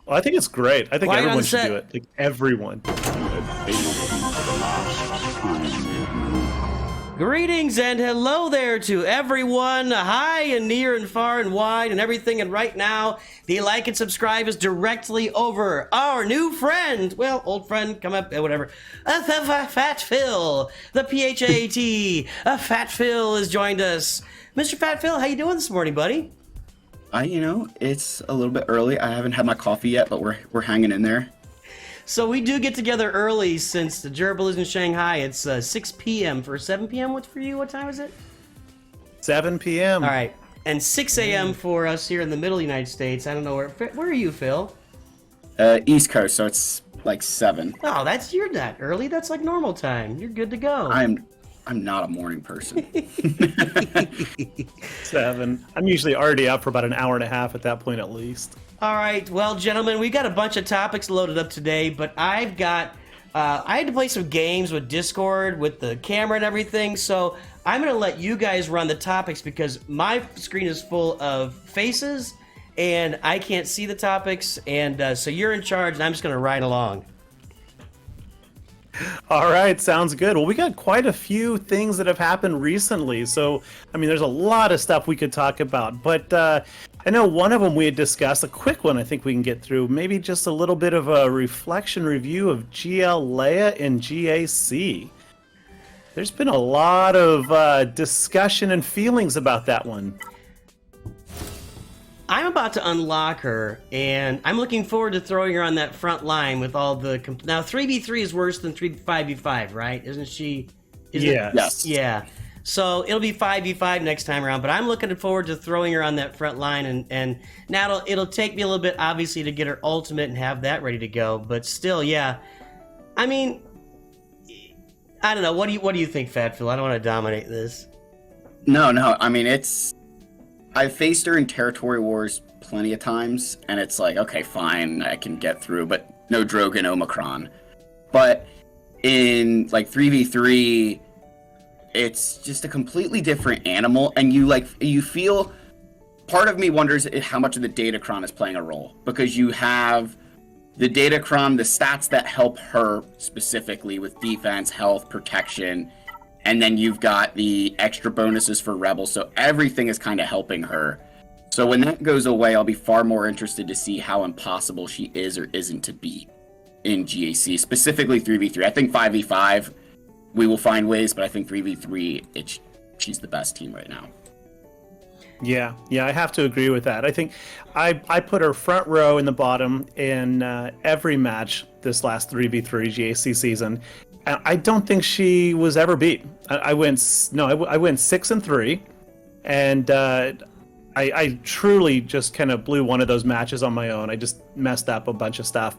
Well, I think it's great. I think Quiet on everyone should set. do it. Like everyone. Greetings and hello there to everyone, high and near and far and wide and everything. And right now, the like and subscribe is directly over our new friend. Well, old friend, come up, whatever. PHATPHIL, the PHAT. PHATPHIL has joined us. Mr. PHATPHIL, how you doing this morning, buddy? It's a little bit early. I haven't had my coffee yet, but we're hanging in there. So we do get together early since the Gerbil is in Shanghai. It's 6 p.m. for 7 p.m. What's for you? What time is it? 7 p.m. All right. And 6 a.m. for us here in the middle United States. I don't know where are you, Phil? East Coast, so it's like 7. Oh, you're not early. That's like normal time. You're good to go. I'm not a morning person. 7. I'm usually already up for about an hour and a half at that point at least. All right. Well, gentlemen, we got a bunch of topics loaded up today, but I had to play some games with Discord, with the camera and everything, so I'm going to let you guys run the topics because my screen is full of faces, and I can't see the topics, and so you're in charge, and I'm just going to ride along. All right, sounds good. Well, we got quite a few things that have happened recently. So, I mean, there's a lot of stuff we could talk about. But I know one of them we had discussed, a quick one I think we can get through. Maybe just a little bit of a reflection review of GL Leia and GAC. There's been a lot of discussion and feelings about that one. I'm about to unlock her, and I'm looking forward to throwing her on that front line with all the... Now, 3v3 is worse than 5v5, right? Isn't she? Yes. Yeah. So it'll be 5v5 next time around, but I'm looking forward to throwing her on that front line, and now it'll take me a little bit, obviously, to get her ultimate and have that ready to go, but still, yeah. I mean, I don't know. What do you think, PHATPHIL? I don't want to dominate this. No. I mean, I've faced her in territory wars plenty of times, and it's like, okay, fine, I can get through, but no Drogon Omicron. But in like 3v3, it's just a completely different animal, and you feel. Part of me wonders how much of the Datacron is playing a role, because you have the Datacron, the stats that help her specifically with defense, health, protection. And then you've got the extra bonuses for Rebels, so everything is kind of helping her. So when that goes away, I'll be far more interested to see how impossible she is or isn't to beat in GAC, specifically 3v3. I think 5v5, we will find ways, but I think 3v3, she's the best team right now. Yeah, I have to agree with that. I think I put her front row in the bottom in every match this last 3v3 GAC season. I don't think she was ever beat. I went 6-3, and I truly just kind of blew one of those matches on my own. I just messed up a bunch of stuff.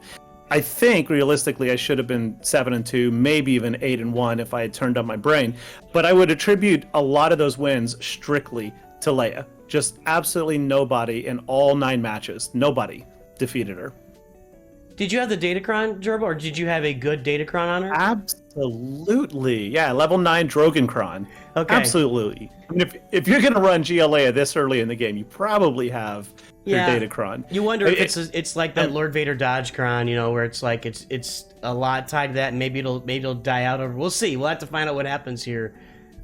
I think realistically I should have been 7-2, maybe even 8-1 if I had turned up my brain. But I would attribute a lot of those wins strictly to Leia. Just absolutely nobody in all 9 matches. Nobody defeated her. Did you have the Datacron, Gerbil, or did you have a good Datacron on her? Absolutely. Yeah, level 9 Drogoncron. Okay. Absolutely. I mean, if you're going to run GLA this early in the game, you probably have your Datacron. You wonder if it's like that Lord Vader Dodgecron, where it's like it's a lot tied to that, and maybe it'll die out over. We'll see. We'll have to find out what happens here.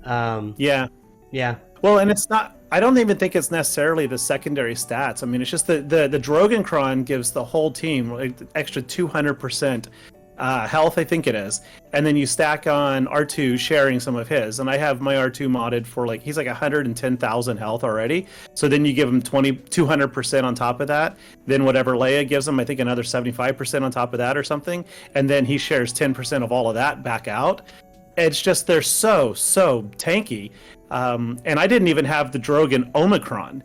Yeah. Yeah. Well, and it's not. I don't even think it's necessarily the secondary stats. I mean, it's just the Drogoncron gives the whole team like extra 200% health, I think it is, and then you stack on R2 sharing some of his, and I have my R2 modded for he's like 110,000 health already. So then you give him 200% on top of that. Then whatever Leia gives him, I think another 75% on top of that or something, and then he shares 10% of all of that back out. It's just they're so tanky. And I didn't even have the Drogon Omicron,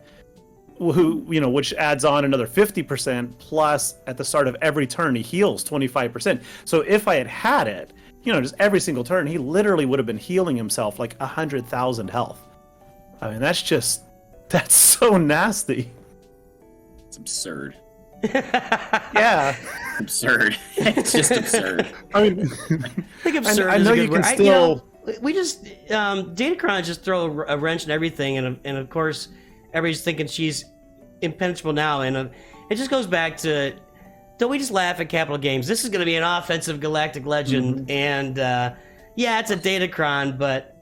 which adds on another 50%, plus at the start of every turn he heals 25%. So if I had it, just every single turn, he literally would have been healing himself like 100,000 health. I mean, that's so nasty. It's absurd. Yeah. Absurd. It's just absurd. I mean, I think absurd I is know a good you word. can still... We just Datacron just throw a wrench in everything, and of course everybody's thinking she's impenetrable now, and it just goes back to don't we just laugh at Capital Games? This is going to be an offensive Galactic Legend, and yeah, it's a Datacron, but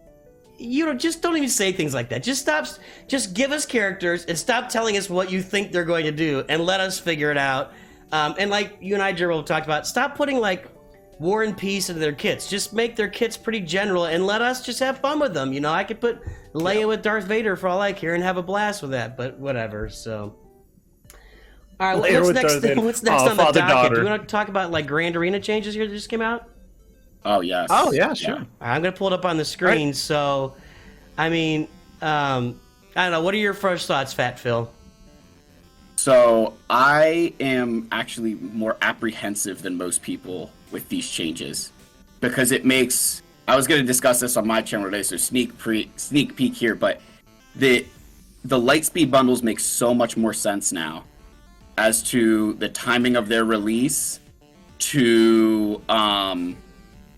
just don't even say things like that. Just give us characters and stop telling us what you think they're going to do, and let us figure it out. And like you and I, Gerbil, talked about, stop putting like War and Peace into their kits. Just make their kits pretty general and let us just have fun with them. I could put Leia with Darth Vader for all I care and have a blast with that, but whatever. So, all right, what's next on the docket? Do you want to talk about like Grand Arena changes here that just came out? Oh, yes. Oh, yeah, sure. Yeah. I'm going to pull it up on the screen. Right. So, I mean, I don't know. What are your first thoughts, PHATPHIL? So, I am actually more apprehensive than most people with these changes. Because it makes... I was going to discuss this on my channel today, so sneak peek here, but the Lightspeed bundles make so much more sense now as to the timing of their release to...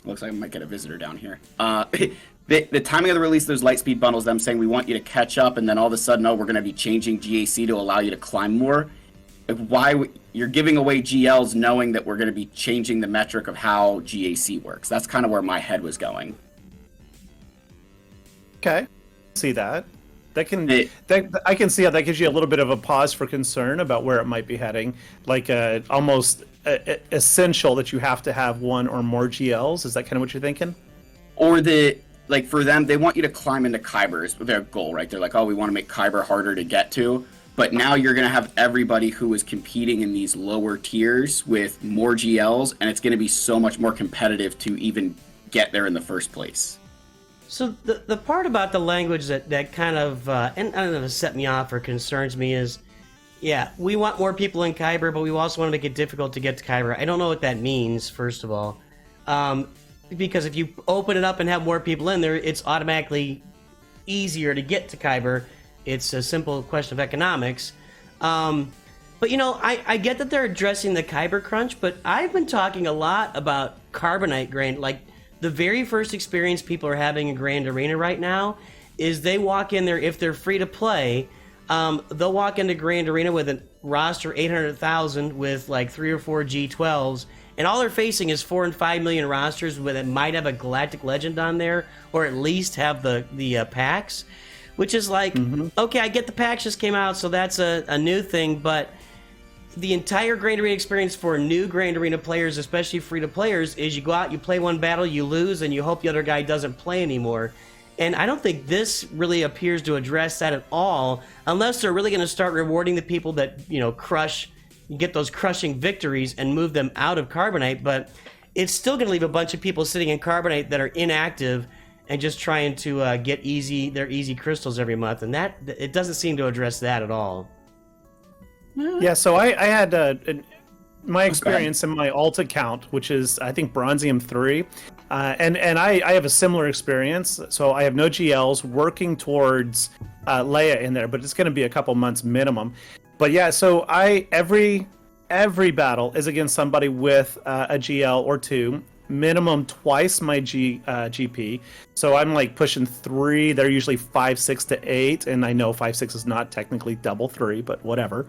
looks like I might get a visitor down here. The timing of the release of those Lightspeed bundles, them saying we want you to catch up, and then all of a sudden, we're going to be changing GAC to allow you to climb more. You're giving away GLs knowing that we're going to be changing the metric of how GAC works. That's kind of where my head was going. Okay, see that. I can see how that gives you a little bit of a pause for concern about where it might be heading. Like almost essential that you have to have one or more GLs. Is that kind of what you're thinking? Or like for them, they want you to climb into Kyber is their goal, right? They're like, oh, we want to make Kyber harder to get to. But now you're going to have everybody who is competing in these lower tiers with more GLs, and it's going to be so much more competitive to even get there in the first place. So the part about the language that kind of, and I don't know if it set me off or concerns me is, yeah, we want more people in Kyber, but we also want to make it difficult to get to Kyber. I don't know what that means, first of all. Because if you open it up and have more people in there, it's automatically easier to get to Kyber. It's a simple question of economics. But, I get that they're addressing the Kyber crunch, but I've been talking a lot about Carbonite Grand. Like, the very first experience people are having in Grand Arena right now is they walk in there, if they're free to play, they'll walk into Grand Arena with a roster 800,000 with like 3 or 4 G12s, and all they're facing is 4 and 5 million rosters that might have a Galactic Legend on there, or at least have the packs, which is like, okay, I get the packs just came out, so that's a new thing, but the entire Grand Arena experience for new Grand Arena players, especially free-to-players, is you go out, you play one battle, you lose, and you hope the other guy doesn't play anymore. And I don't think this really appears to address that at all, unless they're really going to start rewarding the people that, get those crushing victories and move them out of Carbonite. But it's still going to leave a bunch of people sitting in Carbonite that are inactive and just trying to get their easy crystals every month. And that it doesn't seem to address that at all. Yeah, so I had my experience in my alt account, which is, I think, Bronzium 3. And I have a similar experience. So I have no GLs, working towards Leia in there, but it's going to be a couple months minimum. But yeah, so every battle is against somebody with a GL or 2, minimum twice my GP. So I'm like pushing 3. They're usually 5, 6 to 8, and I know 5, 6 is not technically double 3, but whatever.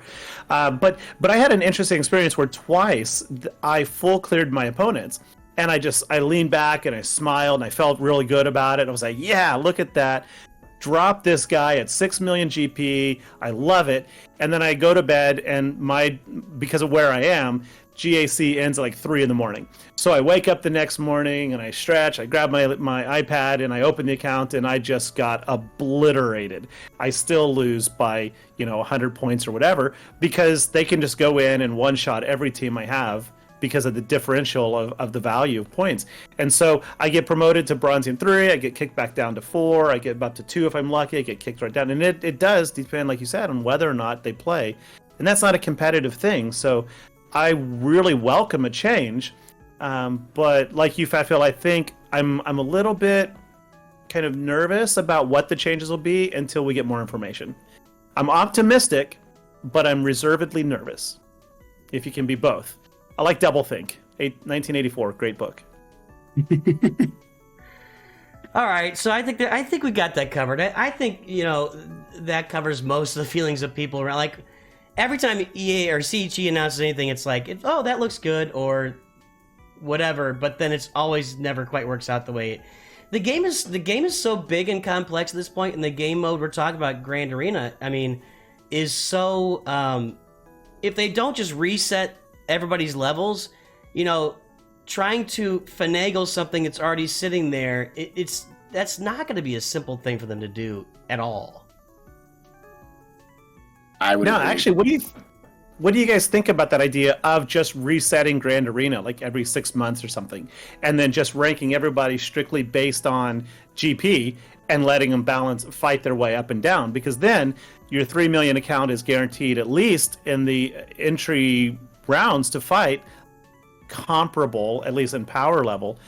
But I had an interesting experience where twice I full cleared my opponents, and I leaned back and I smiled and I felt really good about it. I was like, yeah, look at that. Drop this guy at 6 million GP. I love it. And then I go to bed, and because of where I am, GAC ends at like 3 in the morning. So I wake up the next morning and I stretch, I grab my iPad and I open the account, and I just got obliterated. I still lose by, 100 points or whatever, because they can just go in and one-shot every team I have because of the differential of the value of points. And so I get promoted to Bronzium 3, I get kicked back down to 4, I get up to 2 if I'm lucky, I get kicked right down. And it does depend, like you said, on whether or not they play. And that's not a competitive thing. So I really welcome a change. But like you, PHATPHIL, I think I'm a little bit kind of nervous about what the changes will be until we get more information. I'm optimistic, but I'm reservedly nervous. If you can be both. I like Doublethink. 1984, great book. All right, so I think we got that covered. I think that covers most of the feelings of people around. Like, every time EA or CG announces anything, it's like, oh, that looks good or whatever, but then it's always never quite works out the way the game is so big and complex at this point, and the game mode we're talking about, Grand Arena, I mean, is so if they don't just reset everybody's levels, you know, trying to finagle something that's already sitting there, that's not going to be a simple thing for them to do at all. I would. No, agree. actually, what do you guys think about that idea of just resetting Grand Arena like every 6 months or something, and then just ranking everybody strictly based on GP and letting them fight their way up and down? Because then your 3 million account is guaranteed, at least in the entry rounds, to fight comparable, at least in power level,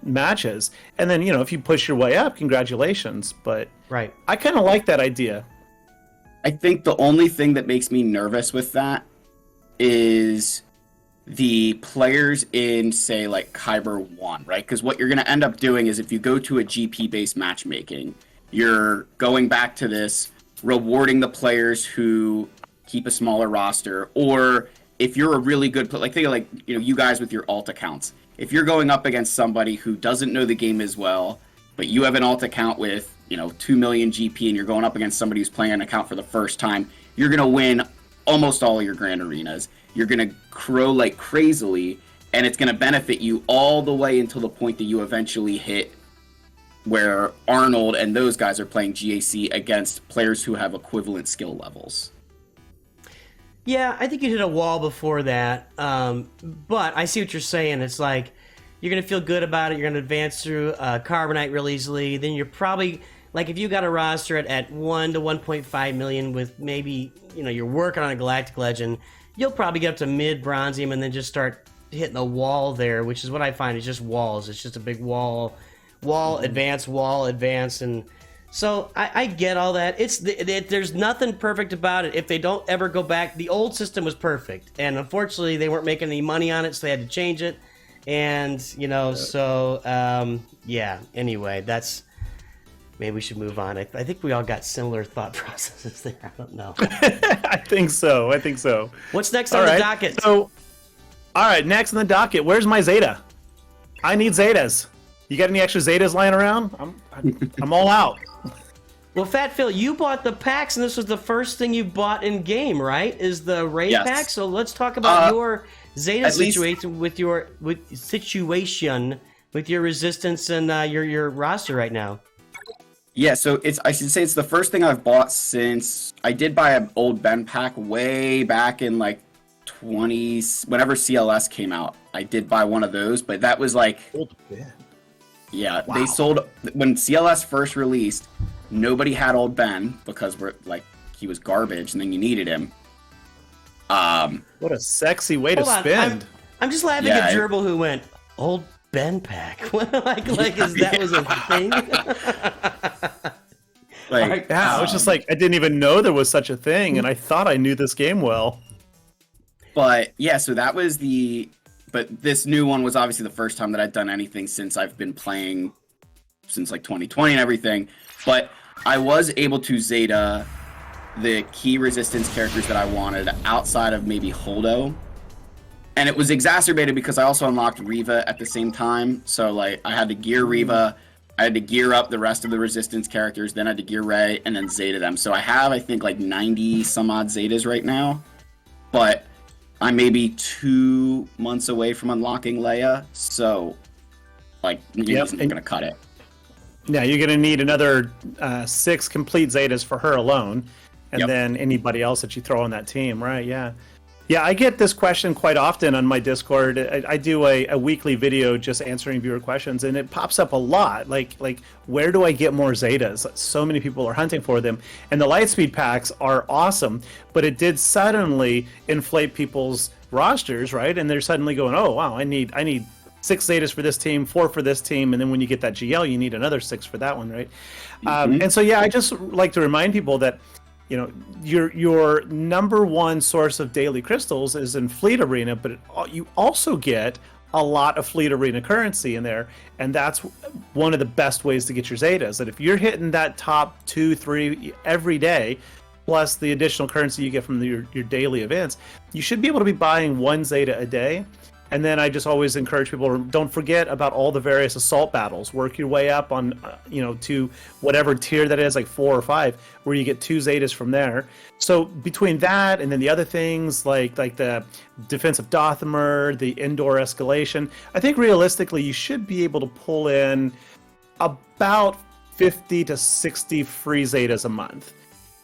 matches. And then, if you push your way up, congratulations. But right, I kind of like that idea. I think the only thing that makes me nervous with that is the players in, say, like Kyber 1, right? Because what you're going to end up doing is if you go to a GP-based matchmaking, you're going back to this, rewarding the players who keep a smaller roster, or if you're a really good player, like think of like, you guys with your alt accounts. If you're going up against somebody who doesn't know the game as well, but you have an alt account with 2 million GP and you're going up against somebody who's playing an account for the first time, you're going to win almost all of your Grand Arenas. You're going to crow like crazily, and it's going to benefit you all the way until the point that you eventually hit where Arnold and those guys are playing GAC against players who have equivalent skill levels. Yeah, I think you hit a wall before that, but I see what you're saying. It's like, you're going to feel good about it, you're going to advance through Carbonite real easily, then you're probably... Like, if you got a roster at 1 to 1.5 million with maybe, you're working on a Galactic Legend, you'll probably get up to mid-Bronzium and then just start hitting the wall there, which is what I find is just walls. It's just a big wall, advance, and so I get all that. There's nothing perfect about it. If they don't ever go back, the old system was perfect, and unfortunately they weren't making any money on it, so they had to change it, and, anyway, that's... Maybe we should move on. I think we all got similar thought processes there. I don't know. I think so. What's next on the docket? So, all right, next on the docket, where's my Zeta? I need Zetas. You got any extra Zetas lying around? I'm all out. Well, PHATPHIL, you bought the packs, and this was the first thing you bought in game, right? Is the raid pack? So let's talk about your Zeta situation with your resistance and your roster right now. Yeah, so I should say it's the first thing I've bought since I did buy an old Ben pack way back in like whenever CLS came out. I did buy one of those, but that was like old Ben. Yeah, wow. They sold when CLS first released. Nobody had old Ben because he was garbage, and then you needed him. What a sexy way to spend. I'm just laughing at Gerbil who went old Ben pack. That was a thing. I was just like, I didn't even know there was such a thing, and I thought I knew this game well. But yeah, so that was but this new one was obviously the first time that I'd done anything since I've been playing since like 2020 and everything. But I was able to Zeta the key resistance characters that I wanted outside of maybe Holdo. And it was exacerbated because I also unlocked Reva at the same time. So I had to gear Reva, I had to gear up the rest of the resistance characters, then I had to gear Rey, and then Zeta them. So I have, I think, 90 some odd Zetas right now. But I'm maybe 2 months away from unlocking Leia. So, you're going to cut it. Yeah, you're going to need another 6 complete Zetas for her alone. And then anybody else that you throw on that team, right? Yeah. Yeah, I get this question quite often on my Discord. I do a weekly video just answering viewer questions, and it pops up a lot. Like where do I get more Zetas? So many people are hunting for them, and the Lightspeed packs are awesome. But it did suddenly inflate people's rosters, right? And they're suddenly going, "Oh wow, I need 6 Zetas for this team, 4 for this team, and then when you get that GL, you need another 6 for that one, right?" And so I just like to remind people that, your number one source of daily crystals is in Fleet Arena, but you also get a lot of Fleet Arena currency in there, and that's one of the best ways to get your Zetas. And if you're hitting that top 2, 3 every day, plus the additional currency you get from your daily events, you should be able to be buying 1 Zeta a day. And then I just always encourage people, don't forget about all the various assault battles. Work your way up on, to whatever tier that is, like 4 or 5, where you get 2 Zetas from there. So between that and then the other things like the defensive Dothamer, the Endor escalation, I think realistically you should be able to pull in about 50 to 60 free Zetas a month.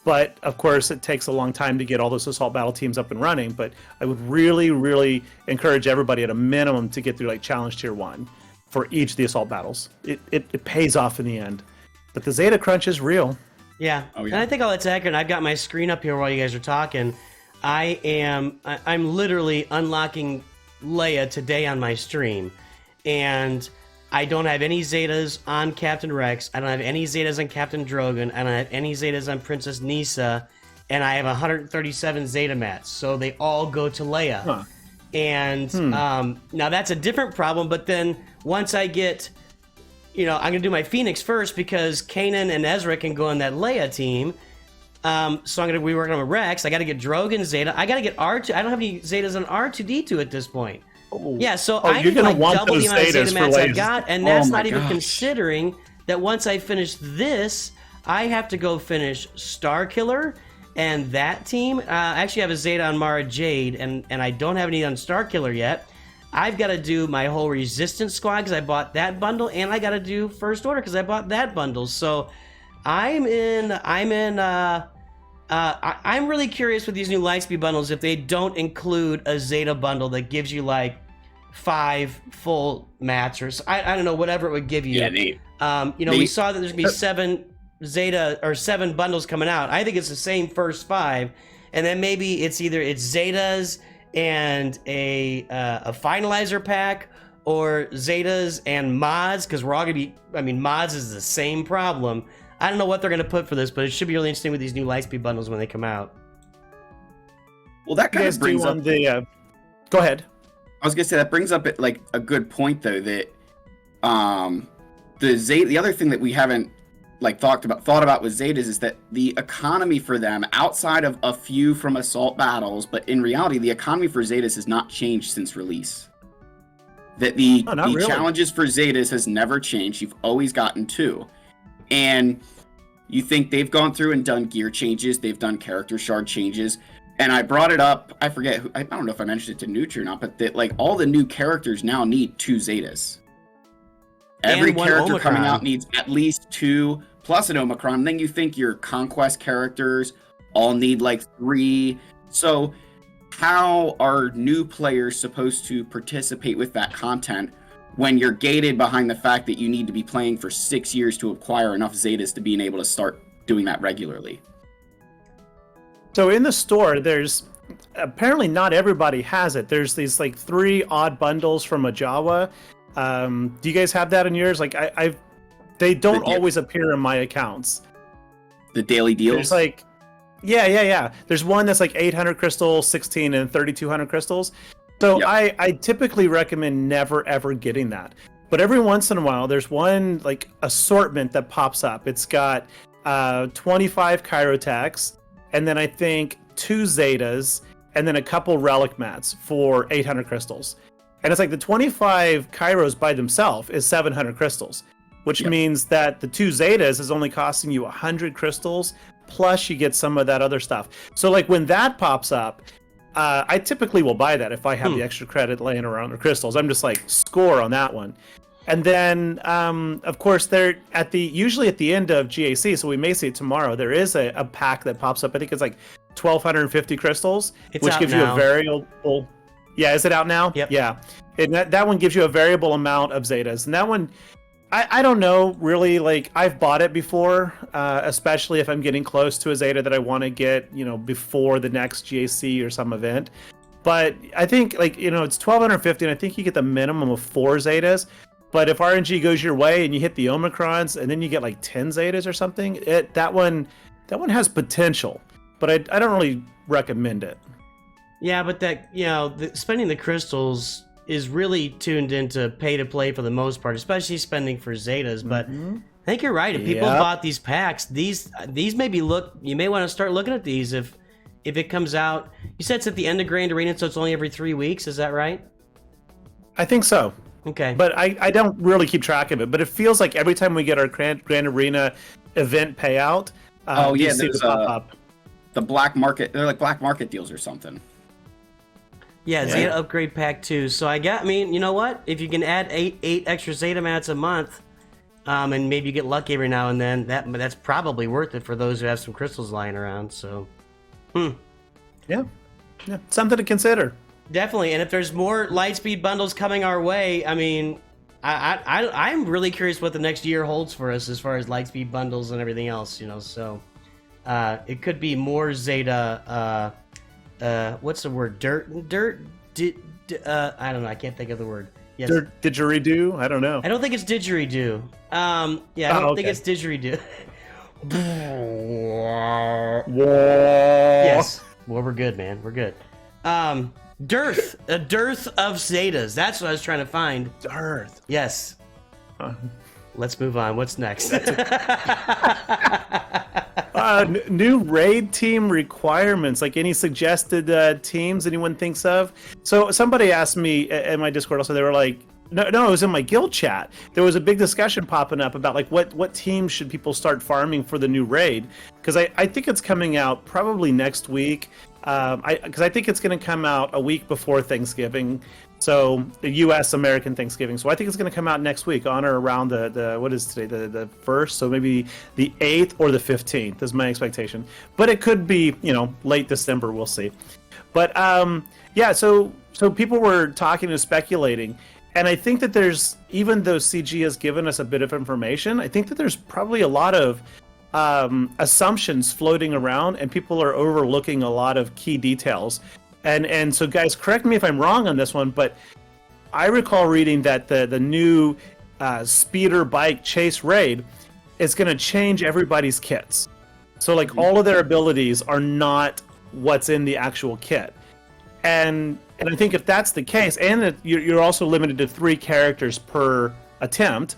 But of course, it takes a long time to get all those assault battle teams up and running. But I would really, really encourage everybody at a minimum to get through like challenge tier 1 for each of the assault battles. It pays off in the end. But the Zeta crunch is real. Yeah. And I think all that's accurate. I've got my screen up here while you guys are talking. I'm literally unlocking Leia today on my stream, and I don't have any Zetas on Captain Rex. I don't have any Zetas on Captain Drogon. I don't have any Zetas on Princess Nisa. And I have 137 Zeta mats. So they all go to Leia. Huh. And now that's a different problem. But then once I get, I'm going to do my Phoenix first because Kanan and Ezra can go on that Leia team. So I'm going to be working on Rex. I got to get Drogon Zeta. I got to get R2. I don't have any Zetas on R2D2 at this point. Yeah, so I need like double the amount of Zeta mats I've got, and that's not even considering that once I finish this, I have to go finish Starkiller and that team. I actually have a Zeta on Mara Jade, and I don't have any on Starkiller yet. I've got to do my whole Resistance squad because I bought that bundle, and I got to do First Order because I bought that bundle. So I'm really curious with these new Lightspeed bundles if they don't include a Zeta bundle that gives you like 5 full mats or I don't know, whatever it would give you. Yeah, we saw that there's gonna be 7 Zeta or 7 bundles coming out. I think it's the same first 5, and then maybe it's either Zetas and a finalizer pack, or Zetas and mods, because we're all gonna be. I mean, mods is the same problem. I don't know what they're gonna put for this, but it should be really interesting with these new Lightspeed bundles when they come out. Well, that kind of brings up the. Go ahead. I was gonna say that brings up like a good point though, that the other thing that we haven't like thought about with Zetas is that the economy for them, outside of a few from assault battles, but in reality the economy for Zetas has not changed since release. That the really. Challenges for Zetas has never changed. You've always gotten 2. And you think they've gone through and done gear changes, they've done character shard changes. And I brought it up, I forget, I don't know if I mentioned it to NOOCH or not, but that like all the new characters now need 2 Zetas. Every character Omicron. Coming out needs at least 2 plus an Omicron. And then you think your conquest characters all need like 3. So how are new players supposed to participate with that content when you're gated behind the fact that you need to be playing for 6 years to acquire enough Zetas to being able to start doing that regularly? So in the store, there's apparently not everybody has it. There's these like 3 odd bundles from Ajawa. Do you guys have that in yours? Like they don't always appear in my accounts. The daily deals? There's like, yeah. There's one that's like 800 crystals, 16 and 3,200 crystals. So yep. I typically recommend never ever getting that. But every once in a while, there's one like assortment that pops up. It's got 25 Chirotechs, and then I think 2 Zetas, and then a couple relic mats for 800 crystals. And it's like the 25 Kairos by themselves is 700 crystals, which means that the 2 Zetas is only costing you 100 crystals, plus you get some of that other stuff. So like when that pops up, I typically will buy that if I have the extra credit laying around or crystals. I'm just like, score on that one. And then, of course, they're usually at the end of GAC, so we may see it tomorrow. There is a pack that pops up. I think it's like 1,250 crystals, which gives you a variable. Yeah, is it out now? Yep. Yeah, and that one gives you a variable amount of Zetas, and that one, I don't know really. Like I've bought it before, especially if I'm getting close to a Zeta that I want to get, before the next GAC or some event. But I think like it's 1,250, and I think you get the minimum of 4 Zetas. But if RNG goes your way and you hit the Omicrons and then you get like 10 Zetas or something, that one has potential. But I don't really recommend it. Yeah, but that spending the crystals is really tuned into pay to play for the most part, especially spending for Zetas. But think you're right. If people bought these packs, these maybe you may want to start looking at these if it comes out. You said it's at the end of Grand Arena, so it's only every 3 weeks. Is that right? I think so. Okay. But I don't really keep track of it. But it feels like every time we get our Grand Arena event payout, there's seem to pop up. The black market. They're like black market deals or something. Yeah, Zeta upgrade pack 2. So I mean, you know what? If you can add eight extra Zeta mats a month, and maybe you get lucky every now and then, that's probably worth it for those who have some crystals lying around. So, yeah, something to consider. Definitely. And if there's more Lightspeed bundles coming our way, I mean, I'm really curious what the next year holds for us as far as Lightspeed bundles and everything else. You know, so it could be more Zeta. What's the word? I don't know. I can't think of the word. Yes. Didgeridoo? I don't know. I don't think it's didgeridoo. I don't think it's didgeridoo. Yes. Well, we're good, man. We're good. Dearth. A dearth of Zetas. That's what I was trying to find. Dearth. Yes. Let's move on. What's next? New raid team requirements, like any suggested teams anyone thinks of. So somebody asked me in my Discord also, they were like, no, it was in my guild chat. There was a big discussion popping up about like what teams should people start farming for the new raid? Because I think it's coming out probably next week. Because I think it's going to come out a week before Thanksgiving. So the U.S. American Thanksgiving. So I think it's going to come out next week on or around the what is today, the 1st. So maybe the 8th or the 15th is my expectation. But it could be, late December. We'll see. But so people were talking and speculating. And I think that there's, even though CG has given us a bit of information, I think that there's probably a lot of assumptions floating around, and people are overlooking a lot of key details. And so, guys, correct me if I'm wrong on this one, but I recall reading that the new speeder bike chase raid is going to change everybody's kits. So, like, all of their abilities are not what's in the actual kit. And I think if that's the case, and that you're also limited to 3 characters per attempt,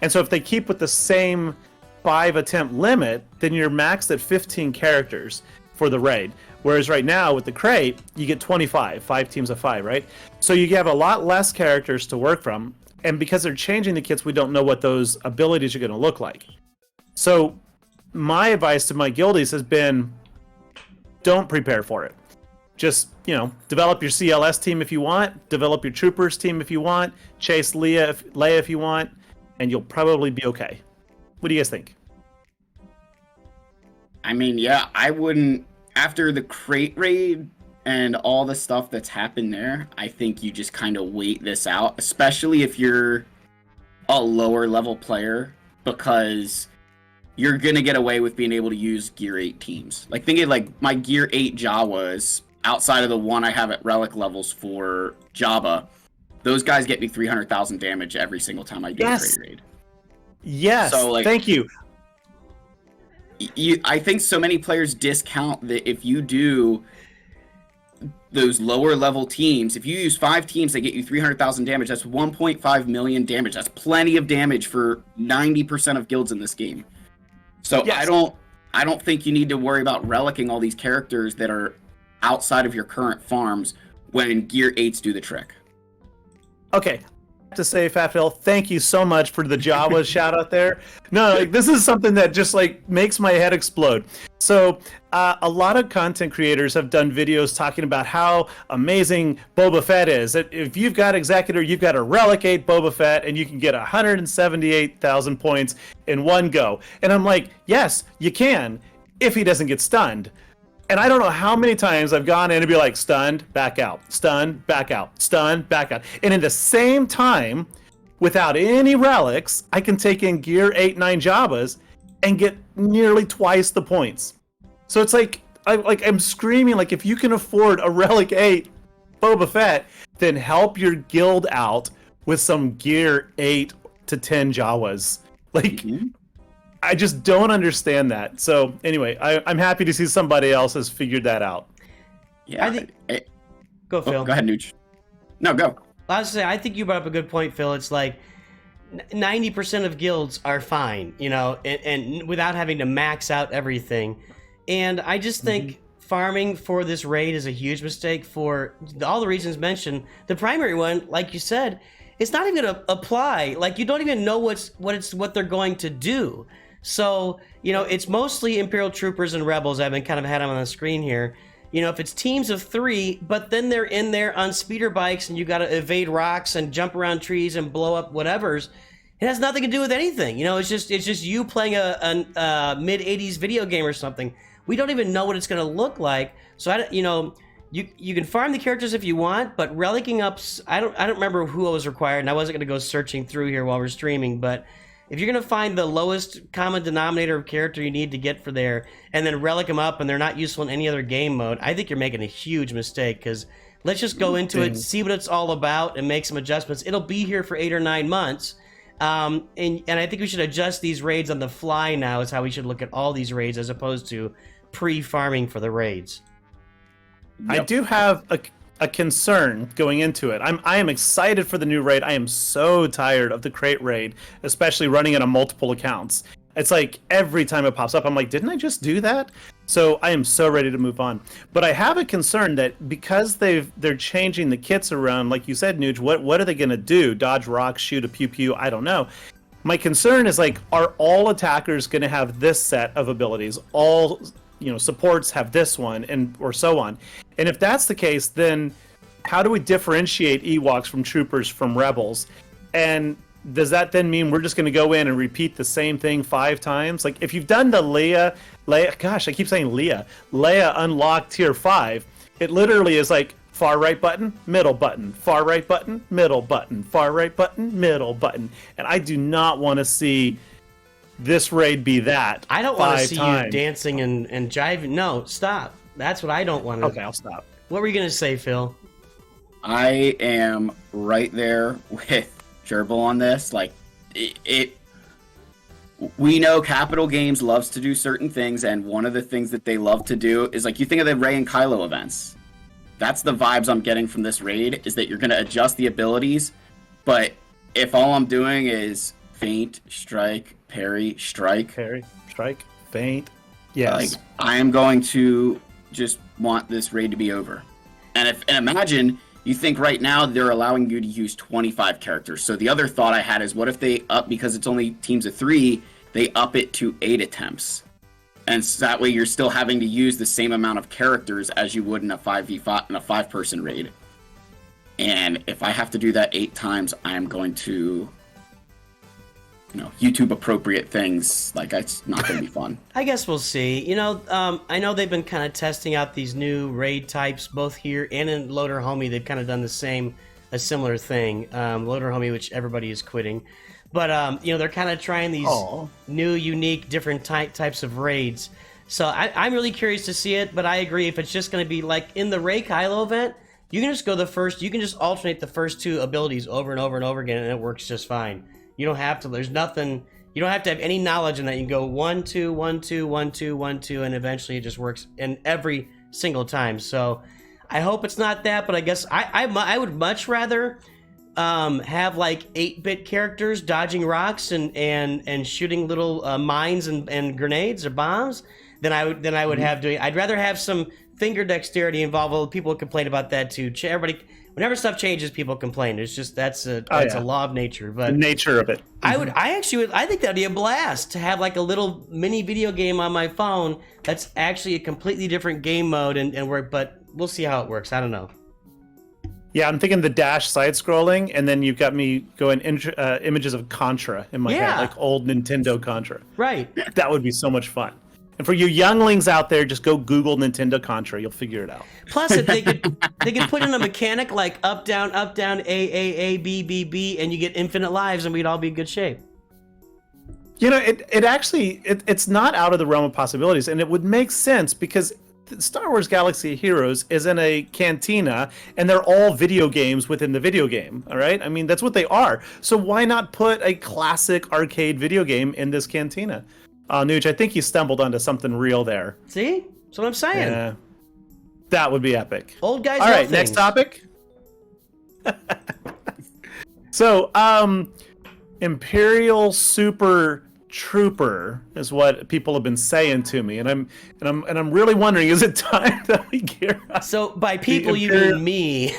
and so if they keep with the same 5 attempt limit, then you're maxed at 15 characters for the raid. Whereas right now with the crate, you get 25, 5 teams of 5, right? So you have a lot less characters to work from, and because they're changing the kits, we don't know what those abilities are going to look like. So my advice to my guildies has been, don't prepare for it. Just, develop your CLS team if you want, develop your troopers team if you want, chase Leia if you want, and you'll probably be okay. What do you guys think? I mean, yeah, I wouldn't. After the crate raid and all the stuff that's happened there, I think you just kind of wait this out, especially if you're a lower level player, because you're going to get away with being able to use Gear 8 teams. Like, thinking like my Gear 8 Jawas, outside of the one I have at relic levels for Jabba, those guys get me 300,000 damage every single time I do a crate raid. Yes, so, thank you. I think so many players discount that if you do those lower level teams, if you use 5 teams that get you 300,000 damage, that's 1.5 million damage. That's plenty of damage for 90% of guilds in this game. So yes. I don't think you need to worry about relicking all these characters that are outside of your current farms when Gear 8s do the trick. Okay. To say, PHATPHIL, thank you so much for the Jawa shout out there. No, this is something that just makes my head explode. So a lot of content creators have done videos talking about how amazing Boba Fett is. If you've got Executor, you've got to relic 8 Boba Fett and you can get 178,000 points in one go. And I'm like, yes, you can, if he doesn't get stunned. And I don't know how many times I've gone in and be like, stunned, back out, stunned, back out, stunned, back out. And in the same time, without any relics, I can take in Gear 8, 9 Jabbas and get nearly twice the points. So it's I'm screaming, like, if you can afford a Relic 8 Boba Fett, then help your guild out with some Gear 8 to 10 Jawas. I just don't understand that. So anyway, I'm happy to see somebody else has figured that out. Yeah, I think. Go, Phil. Go ahead, Nooch. No, go. I was say, I think you brought up a good point, Phil. It's like 90% of guilds are fine, you know, and without having to max out everything. And I just think farming for this raid is a huge mistake for all the reasons mentioned. The primary one, like you said, it's not even gonna apply. Like, you don't even know what they're going to do. So, you know, it's mostly Imperial troopers and rebels. I've been kind of had them on the screen here. You know, if it's teams of 3, but then they're in there on speeder bikes and you got to evade rocks and jump around trees and blow up whatever's, it has nothing to do with anything. You know, it's just you playing a mid 80s video game or something. We don't even know what it's going to look like. So you know, you can farm the characters if you want, but relicking up, I don't remember who was required, and I wasn't going to go searching through here while we're streaming, but if you're going to find the lowest common denominator of character you need to get for there, and then relic them up and they're not useful in any other game mode, I think you're making a huge mistake, because let's just go into it, see what it's all about, and make some adjustments. It'll be here for 8 or 9 months, and I think we should adjust these raids on the fly now is how we should look at all these raids, as opposed to pre-farming for the raids. Yep. I do have a concern going into it. I am excited for the new raid. I am so tired of the crate raid, especially running it on multiple accounts. It's like every time it pops up, I'm like, didn't I just do that? So I am so ready to move on. But I have a concern that because they're changing the kits around, like you said, Nooch, what are they going to do? Dodge rocks, shoot a pew pew? I don't know. My concern is, like, are all attackers going to have this set of abilities? All, you know, supports have this one, and or so on. And if that's the case, then how do we differentiate Ewoks from troopers from rebels? And does that then mean we're just going to go in and repeat the same thing 5 times? Like, if you've done the Leia, gosh, I keep saying Leia unlocked tier 5, it literally is like far right button, middle button, far right button, middle button, far right button, middle button. And I do not want to see this raid be that. I don't want to see you dancing and jiving. No, stop. That's what I don't want to. Okay, I'll stop. What were you going to say, Phil? I am right there with Gerbil on this. Like, we know Capital Games loves to do certain things, and one of the things that they love to do is, like, you think of the Rey and Kylo events. That's the vibes I'm getting from this raid, is that you're going to adjust the abilities, but if all I'm doing is feint, strike, parry, strike. Parry, strike, feint. Yes. Like, I am going to just want this raid to be over. And imagine, you think right now they're allowing you to use 25 characters. So the other thought I had is, what if they up, because it's only teams of 3, they up it to 8 attempts? And so that way you're still having to use the same amount of characters as you would in a 5v5 in a 5-person raid. And if I have to do that 8 times, I am going to, you know, YouTube appropriate things. Like, it's not going to be fun. I guess we'll see. You know, I know they've been kind of testing out these new raid types, both here and in Loader Homie. They've kind of done a similar thing. Loader Homie, which everybody is quitting. But, you know, they're kind of trying these new, unique, different types of raids. So I'm really curious to see it, but I agree, if it's just going to be like in the Rey Kylo event, you can just go you can just alternate the first 2 abilities over and over and over again, and it works just fine. You don't have to, there's nothing, you don't have to have any knowledge in that. You can go 1, 2, 1, 2, 1, 2, 1, 2, and eventually it just works in every single time. So I hope it's not that, but I guess I would much rather have like 8-bit characters dodging rocks and shooting little mines and grenades or bombs than I would have doing. I'd rather have some finger dexterity involved. Well, people complain about that too. Everybody, whenever stuff changes, people complain. It's just that's a law of nature. But the nature of it. I think that'd be a blast to have like a little mini video game on my phone that's actually a completely different game mode and work. But we'll see how it works. I don't know. Yeah, I'm thinking the dash side scrolling, and then you've got me going images of Contra in my head, like old Nintendo Contra. Right. That would be so much fun. And for you younglings out there, just go Google Nintendo Contra. You'll figure it out. Plus, if they could put in a mechanic like up, down, A, B, B, B, and you get infinite lives, and we'd all be in good shape. You know, it's not out of the realm of possibilities, and it would make sense because Star Wars Galaxy of Heroes is in a cantina, and they're all video games within the video game, all right? I mean, that's what they are. So why not put a classic arcade video game in this cantina? Nooch, I think you stumbled onto something real there. See? That's what I'm saying. Yeah. That would be epic. Old guys. All right, next topic. So, Imperial Super Trooper is what people have been saying to me, and I'm really wondering, is it time that we gear up? So by people, you mean me.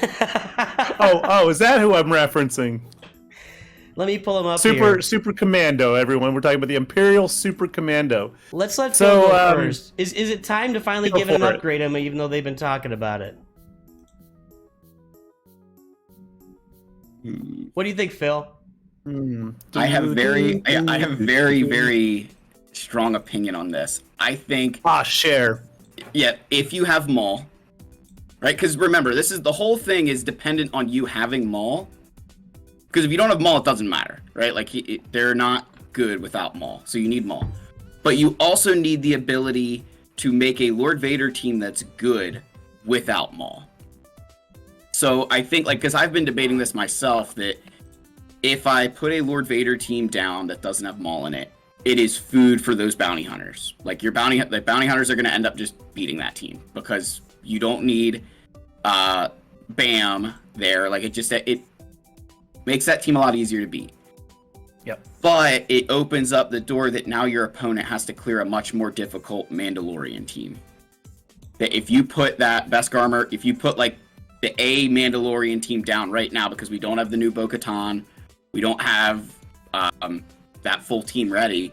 Oh, is that who I'm referencing? Let me pull him up here. Super Commando, everyone. We're talking about the Imperial Super Commando. Let's let Phil go first. Is it time to finally give it an upgrade, Emma, even though they've been talking about it? What do you think, Phil? I have very, very strong opinion on this. I think. Share. Yeah, if you have Maul, right? Because remember, the whole thing is dependent on you having Maul. Because if you don't have Maul, it doesn't matter, right? Like they're not good without Maul, so you need Maul. But you also need the ability to make a Lord Vader team that's good without Maul. So I think, like, because I've been debating this myself, that if I put a Lord Vader team down that doesn't have Maul in it, it is food for those bounty hunters. Like the bounty hunters are going to end up just beating that team because you don't need Bam there. Like it makes that team a lot easier to beat. Yep. But it opens up the door that now your opponent has to clear a much more difficult Mandalorian team. That if you put that Beskar armor, if you put like the A Mandalorian team down right now because we don't have the new Bo-Katan, we don't have that full team ready,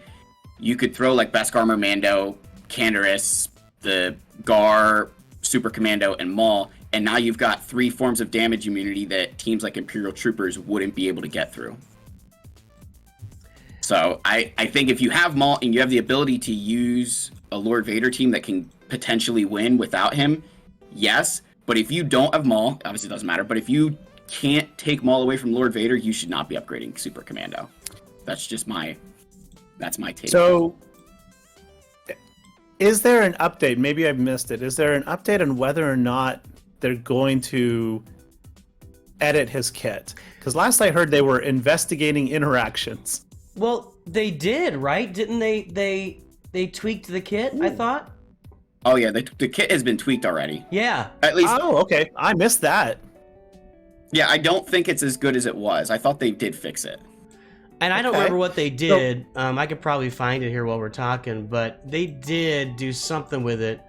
you could throw like Beskar armor, Mando, Canderous, the Gar, Super Commando, and Maul, and now you've got 3 forms of damage immunity that teams like Imperial Troopers wouldn't be able to get through. So I think if you have Maul and you have the ability to use a Lord Vader team that can potentially win without him, yes. But if you don't have Maul, obviously it doesn't matter, but if you can't take Maul away from Lord Vader, you should not be upgrading Super Commando. That's my take. So, is there an update? Maybe I've missed it. Is there an update on whether or not they're going to edit his kit? Because last I heard they were investigating interactions. Well, they did, right? Didn't they tweaked the kit, I thought? Oh yeah, the kit has been tweaked already. Yeah. At least. Oh, okay. I missed that. Yeah, I don't think it's as good as it was. I thought they did fix it. And I don't remember what they did. I could probably find it here while we're talking, but they did do something with it.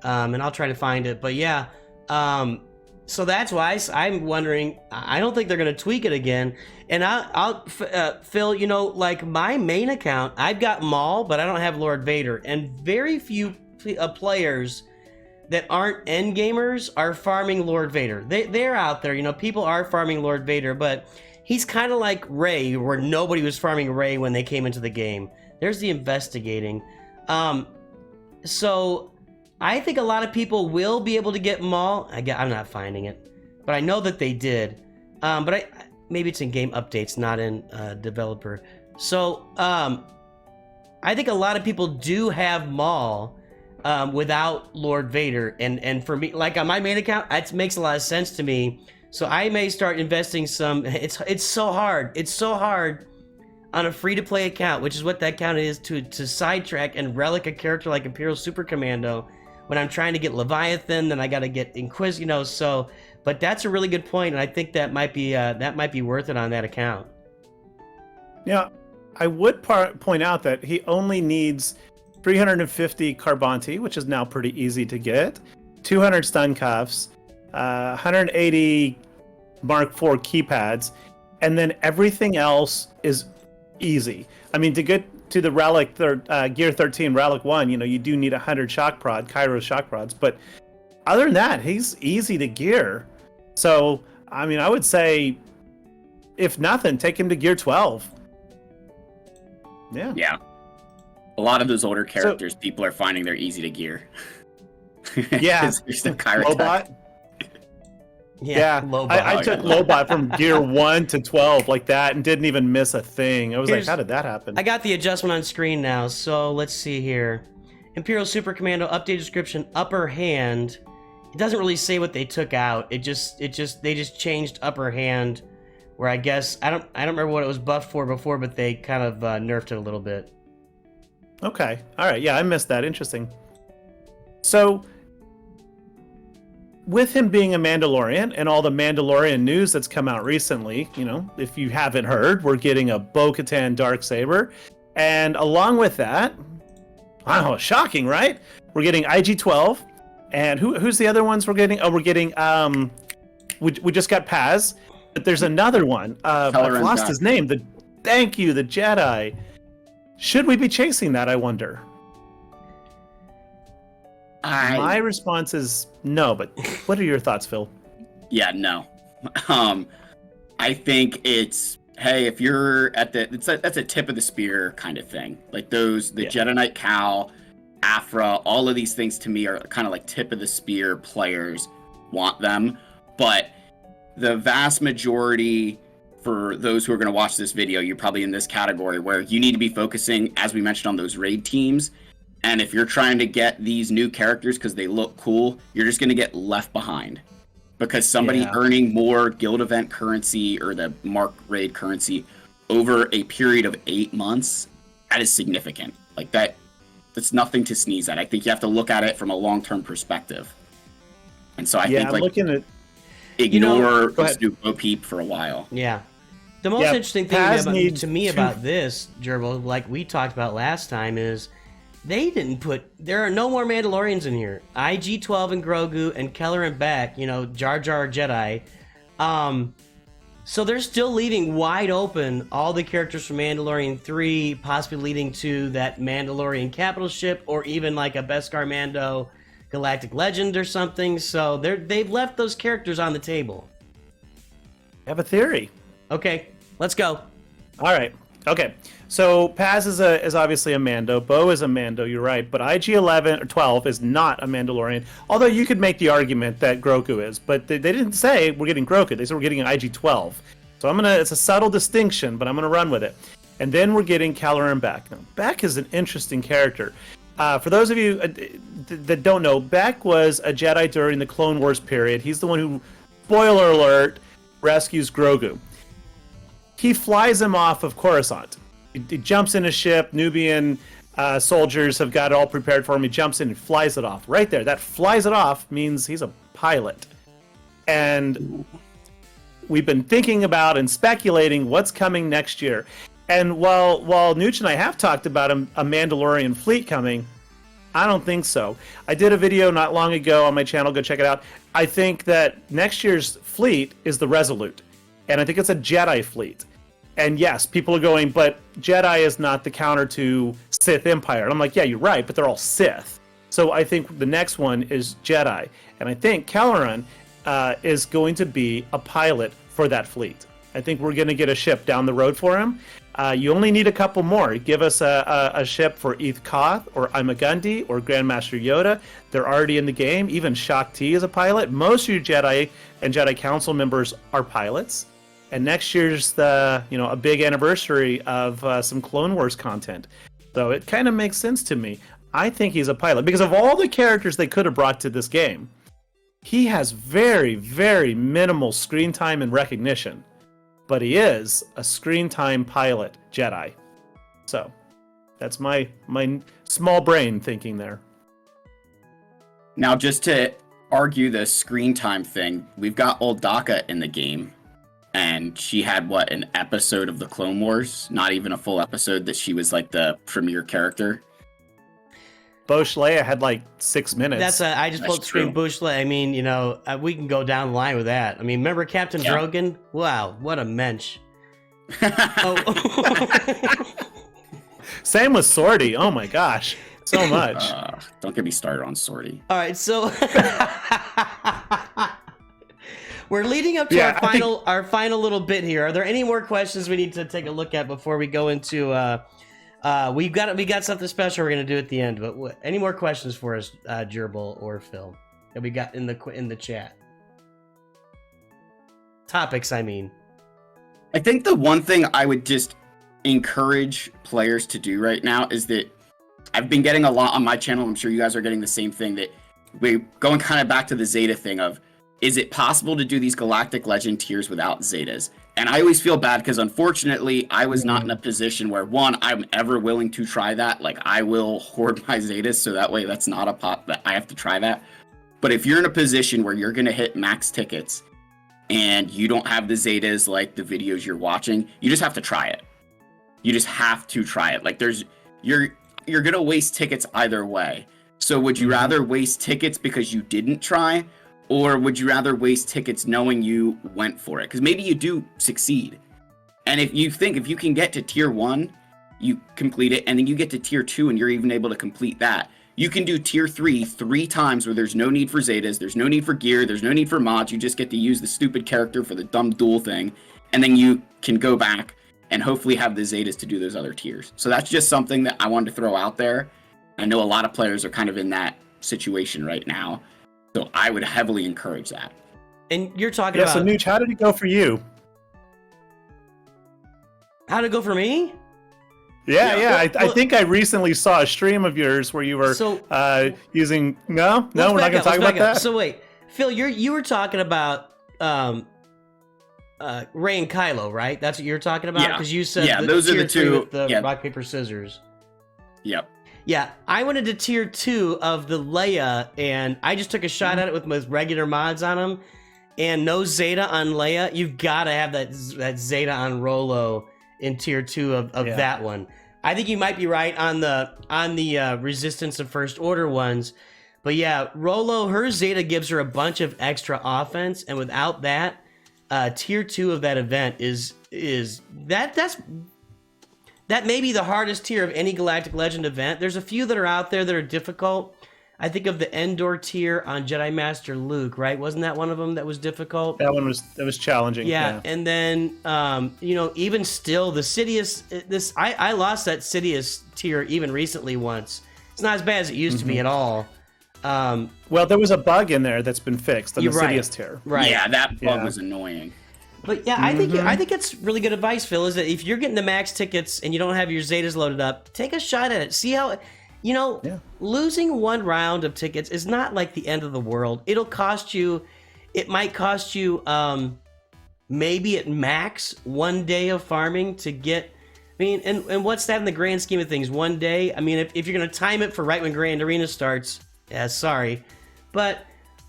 And I'll try to find it. But yeah, so that's why I'm wondering. I don't think they're going to tweak it again. And I'll Phil, you know, like my main account, I've got Maul, but I don't have Lord Vader. And very few players that aren't end gamers are farming Lord Vader. They're out there, you know, people are farming Lord Vader, but he's kind of like Rey, where nobody was farming Rey when they came into the game. There's the investigating. So I think a lot of people will be able to get Maul. I'm not finding it, but I know that they did. But maybe it's in game updates, not in developer. So I think a lot of people do have Maul without Lord Vader, and for me, like on my main account, it makes a lot of sense to me. So I may start investing some. It's so hard. It's so hard on a free-to-play account, which is what that account is, to sidetrack and relic a character like Imperial Super Commando when I'm trying to get Leviathan, then I got to get Inquis, you know. So, but that's a really good point, and I think that might be worth it on that account. Yeah, I would point out that he only needs 350 Carbonti, which is now pretty easy to get, 200 stun cuffs, 180 Mark IV keypads, and then everything else is easy. I mean, to get to the Relic Gear 13 Relic 1, you know, you do need 100 shock prod, Kairos shock prods, but other than that, he's easy to gear. So, I mean, I would say, if nothing, take him to Gear 12. Yeah. A lot of those older characters, people are finding they're easy to gear. Yeah. There's no Kairos. Lobot. Yeah, I took Lobot from Gear 1 to 12 like that and didn't even miss a thing. I was like, how did that happen? I got the adjustment on screen now, so let's see here. Imperial Super Commando update description, upper hand. It doesn't really say what they took out. They just changed upper hand, where I guess I don't remember what it was buffed for before, but they kind of nerfed it a little bit. Okay. All right. Yeah, I missed that. Interesting. So, with him being a Mandalorian and all the Mandalorian news that's come out recently, you know, if you haven't heard, we're getting a Bo-Katan Darksaber. And along with that, wow, shocking, right? We're getting IG-12. And who's the other ones we're getting? Oh, we're getting, we just got Paz, but there's another one. I've lost his name. Thank you, the Jedi. Should we be chasing that, I wonder? My response is no, but what are your thoughts, Phil? Yeah, no. I think it's, hey, if you're at that's a tip of the spear kind of thing. Like the Jedi Knight Cal, Afra, all of these things to me are kind of like tip of the spear players want them. But the vast majority, for those who are going to watch this video, you're probably in this category where you need to be focusing, as we mentioned, on those raid teams. And if you're trying to get these new characters because they look cool, you're just going to get left behind. Because somebody earning more guild event currency or the Mark raid currency over a period of 8 months, that is significant. Like that's nothing to sneeze at. I think you have to look at it from a long-term perspective. And so I think like looking at, ignore Snoop Peep for a while. Yeah. The most interesting thing to me about this, Gerbil, like we talked about last time, is there are no more Mandalorians in here. IG-12 and Grogu and Keller and Beck, Jar Jar Jedi. So they're still leaving wide open all the characters from Mandalorian 3, possibly leading to that Mandalorian capital ship, or even like a Beskar Mando Galactic Legend or something. So they've left those characters on the table. I have a theory. Okay, let's go. All right. Okay. So Paz is obviously a Mando. Bo is a Mando, you're right. But IG-11 or 12 is not a Mandalorian. Although you could make the argument that Grogu is. But they didn't say we're getting Grogu. They said we're getting an IG-12. So it's a subtle distinction, but I'm going to run with it. And then we're getting Caloran Beck. Now, Beck is an interesting character. For those of you that don't know, Beck was a Jedi during the Clone Wars period. He's the one who, spoiler alert, rescues Grogu. He flies him off of Coruscant. He jumps in a ship. Nubian soldiers have got it all prepared for him. He jumps in and flies it off. Right there. That flies it off means he's a pilot. And we've been thinking about and speculating what's coming next year. And while NOOCH and I have talked about a Mandalorian fleet coming, I don't think so. I did a video not long ago on my channel. Go check it out. I think that next year's fleet is the Resolute. And I think it's a Jedi fleet. And yes, people are going, but Jedi is not the counter to Sith Empire. And I'm like, yeah, you're right, but they're all Sith. So I think the next one is Jedi. And I think Caloran is going to be a pilot for that fleet. I think we're going to get a ship down the road for him. You only need a couple more. Give us a ship for Eth Koth or Imagundi or Grandmaster Yoda. They're already in the game. Even Shakti is a pilot. Most of your Jedi and Jedi Council members are pilots. And next year's a big anniversary of some Clone Wars content. So it kind of makes sense to me. I think he's a pilot because of all the characters they could have brought to this game. He has very, very minimal screen time and recognition, but he is a screen time pilot Jedi. So that's my small brain thinking there. Now, just to argue the screen time thing, we've got old Daka in the game. And she had, an episode of the Clone Wars? Not even a full episode that she was, like, the premier character? Bosh Leia had, 6 minutes. I just pulled the screen Bosh Leia. I mean, we can go down the line with that. I mean, remember Captain Drogon? Wow, what a mensch. Same with Sorty. Oh, my gosh. So much. Don't get me started on Sorty. All right, so... We're leading up to our final little bit here. Are there any more questions we need to take a look at before we go into we got something special we're gonna do at the end? But any more questions for us, Gerbil or Phil, that we got in the chat? Topics, I mean. I think the one thing I would just encourage players to do right now is that I've been getting a lot on my channel. I'm sure you guys are getting the same thing, that we're going kind of back to the Zeta thing of, is it possible to do these Galactic Legend tiers without Zetas? And I always feel bad because, unfortunately, I was not in a position where, one, I'm ever willing to try that. Like, I will hoard my Zetas, so that way that's not a pot that I have to try that. But if you're in a position where you're going to hit max tickets and you don't have the Zetas like the videos you're watching, you just have to try it. You just have to try it. Like you're going to waste tickets either way. So would you rather waste tickets because you didn't try, or would you rather waste tickets knowing you went for it? Because maybe you do succeed. And if you can get to tier 1, you complete it, and then you get to tier 2 and you're even able to complete that. You can do tier 3 times where there's no need for Zetas, there's no need for gear, there's no need for mods, you just get to use the stupid character for the dumb duel thing, and then you can go back and hopefully have the Zetas to do those other tiers. So that's just something that I wanted to throw out there. I know a lot of players are kind of in that situation right now, so I would heavily encourage that. And you're talking Yeah, about... so Nooch, how did it go for you? How did it go for me? Yeah. I think I recently saw a stream of yours where you were using. No, we're not going to talk about that. So wait, Phil, you were talking about Ray and Kylo, right? That's what you're talking about, because you said those are the two with the rock paper scissors. Yep. Yeah, I went into tier 2 of the Leia, and I just took a shot at it with regular mods on them, and no Zeta on Leia. You've got to have that Zeta on Rolo in tier 2 of that one. I think you might be right on the Resistance and First Order ones, but yeah, Rolo, her Zeta gives her a bunch of extra offense, and without that, tier 2 of that event that may be the hardest tier of any Galactic Legend event. There's a few that are out there that are difficult. I think of the Endor tier on Jedi Master Luke, right? Wasn't that one of them that was difficult? That was challenging. Yeah, and then even still, the Sidious. I lost that Sidious tier even recently once. It's not as bad as it used to be at all. Well, there was a bug in there that's been fixed on the Sidious tier. Right. Yeah, that bug was annoying. But yeah, I think it's really good advice, Phil. Is that if you're getting the max tickets and you don't have your Zetas loaded up, take a shot at it. See how. Losing one round of tickets is not like the end of the world. It might cost you maybe at max 1 day of farming to get, and what's that in the grand scheme of things? 1 day? I mean, if you're going to time it for right when Grand Arena starts, yeah, sorry. But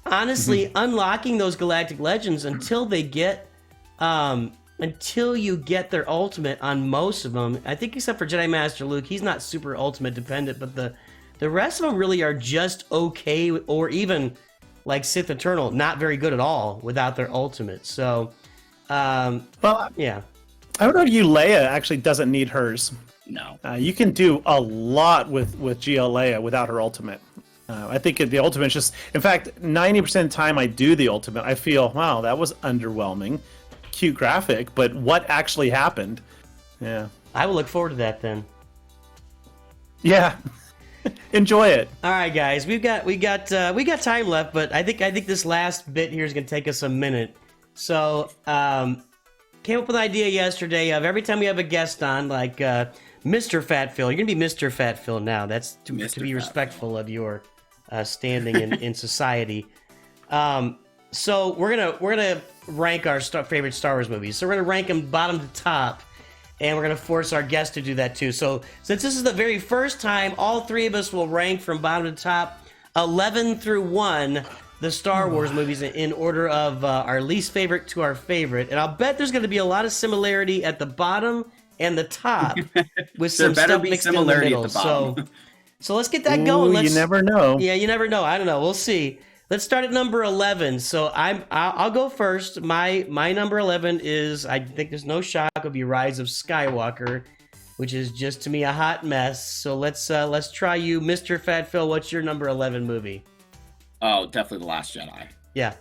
honestly, unlocking those Galactic Legends until you get their ultimate on most of them, I think except for Jedi Master Luke, he's not super ultimate dependent, but the rest of them really are just okay, or even like Sith Eternal, not very good at all without their ultimate. So, yeah. I would argue Leia actually doesn't need hers. No. You can do a lot with GL Leia without her ultimate. I think the ultimate is just, in fact, 90% of the time I do the ultimate, I feel, wow, that was underwhelming. Cute graphic, but what actually happened? Yeah, I will look forward to that then. Yeah, enjoy it. All right, guys, we got time left, but I think this last bit here is gonna take us a minute. So, came up with an idea yesterday of every time we have a guest on, like Mr. FATPHIL, you're gonna be Mr. FATPHIL now. That's to be respectful of your standing in society. So we're gonna rank our favorite Star Wars movies. So we're gonna rank them bottom to top, and we're gonna force our guest to do that too. So since this is the very first time, all three of us will rank from bottom to top, 11 through 1, the Star Wars movies in order of our least favorite to our favorite. And I'll bet there's gonna be a lot of similarity at the bottom and the top, with some stuff mixed in the middle. So let's get that going. You never know. Yeah, you never know. I don't know. We'll see. Let's start at number 11. So I'll go first. My number 11 is, I think there's no shock, it'll be Rise of Skywalker, which is just to me a hot mess. So let's try you, Mr. FATPHIL. What's your number 11 movie? Oh, definitely The Last Jedi. Yeah.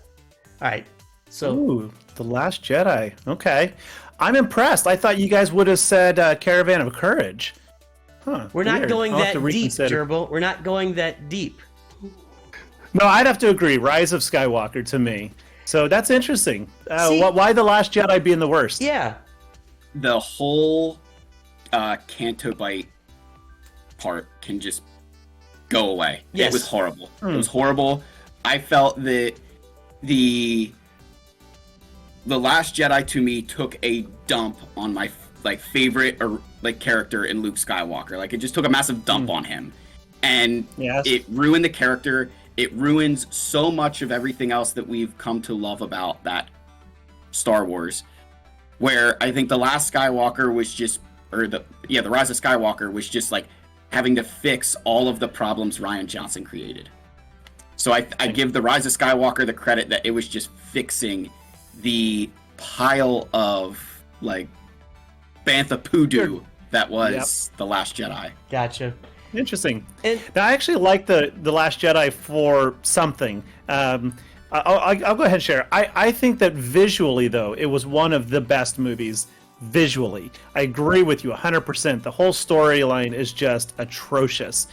All right. So Ooh, The Last Jedi. Okay, I'm impressed. I thought you guys would have said Caravan of Courage. Huh, we're not weird. going I'll have that to deep, reconsider. Gerbil. We're not going that deep. No, I'd have to agree. Rise of Skywalker to me. So that's interesting. Why The Last Jedi being the worst? Yeah. The whole Canto Bite part can just go away. Yes. It was horrible. It was horrible. I felt that the Last Jedi to me took a dump on my favorite character in Luke Skywalker. Like, it just took a massive dump on him, and it ruined the character. it ruins so much of everything else that we've come to love about that Star Wars. Where I think The Last Skywalker was just, The Rise of Skywalker was just like having to fix all of the problems Rian Johnson created. So I give The Rise of Skywalker the credit that it was just fixing the pile of like bantha poodoo that was The Last Jedi. Gotcha. Interesting. And now, I actually like the Last Jedi for something. I'll go ahead and share. I think that visually, though, it was one of the best movies visually. I agree with you 100%. The whole storyline is just atrocious.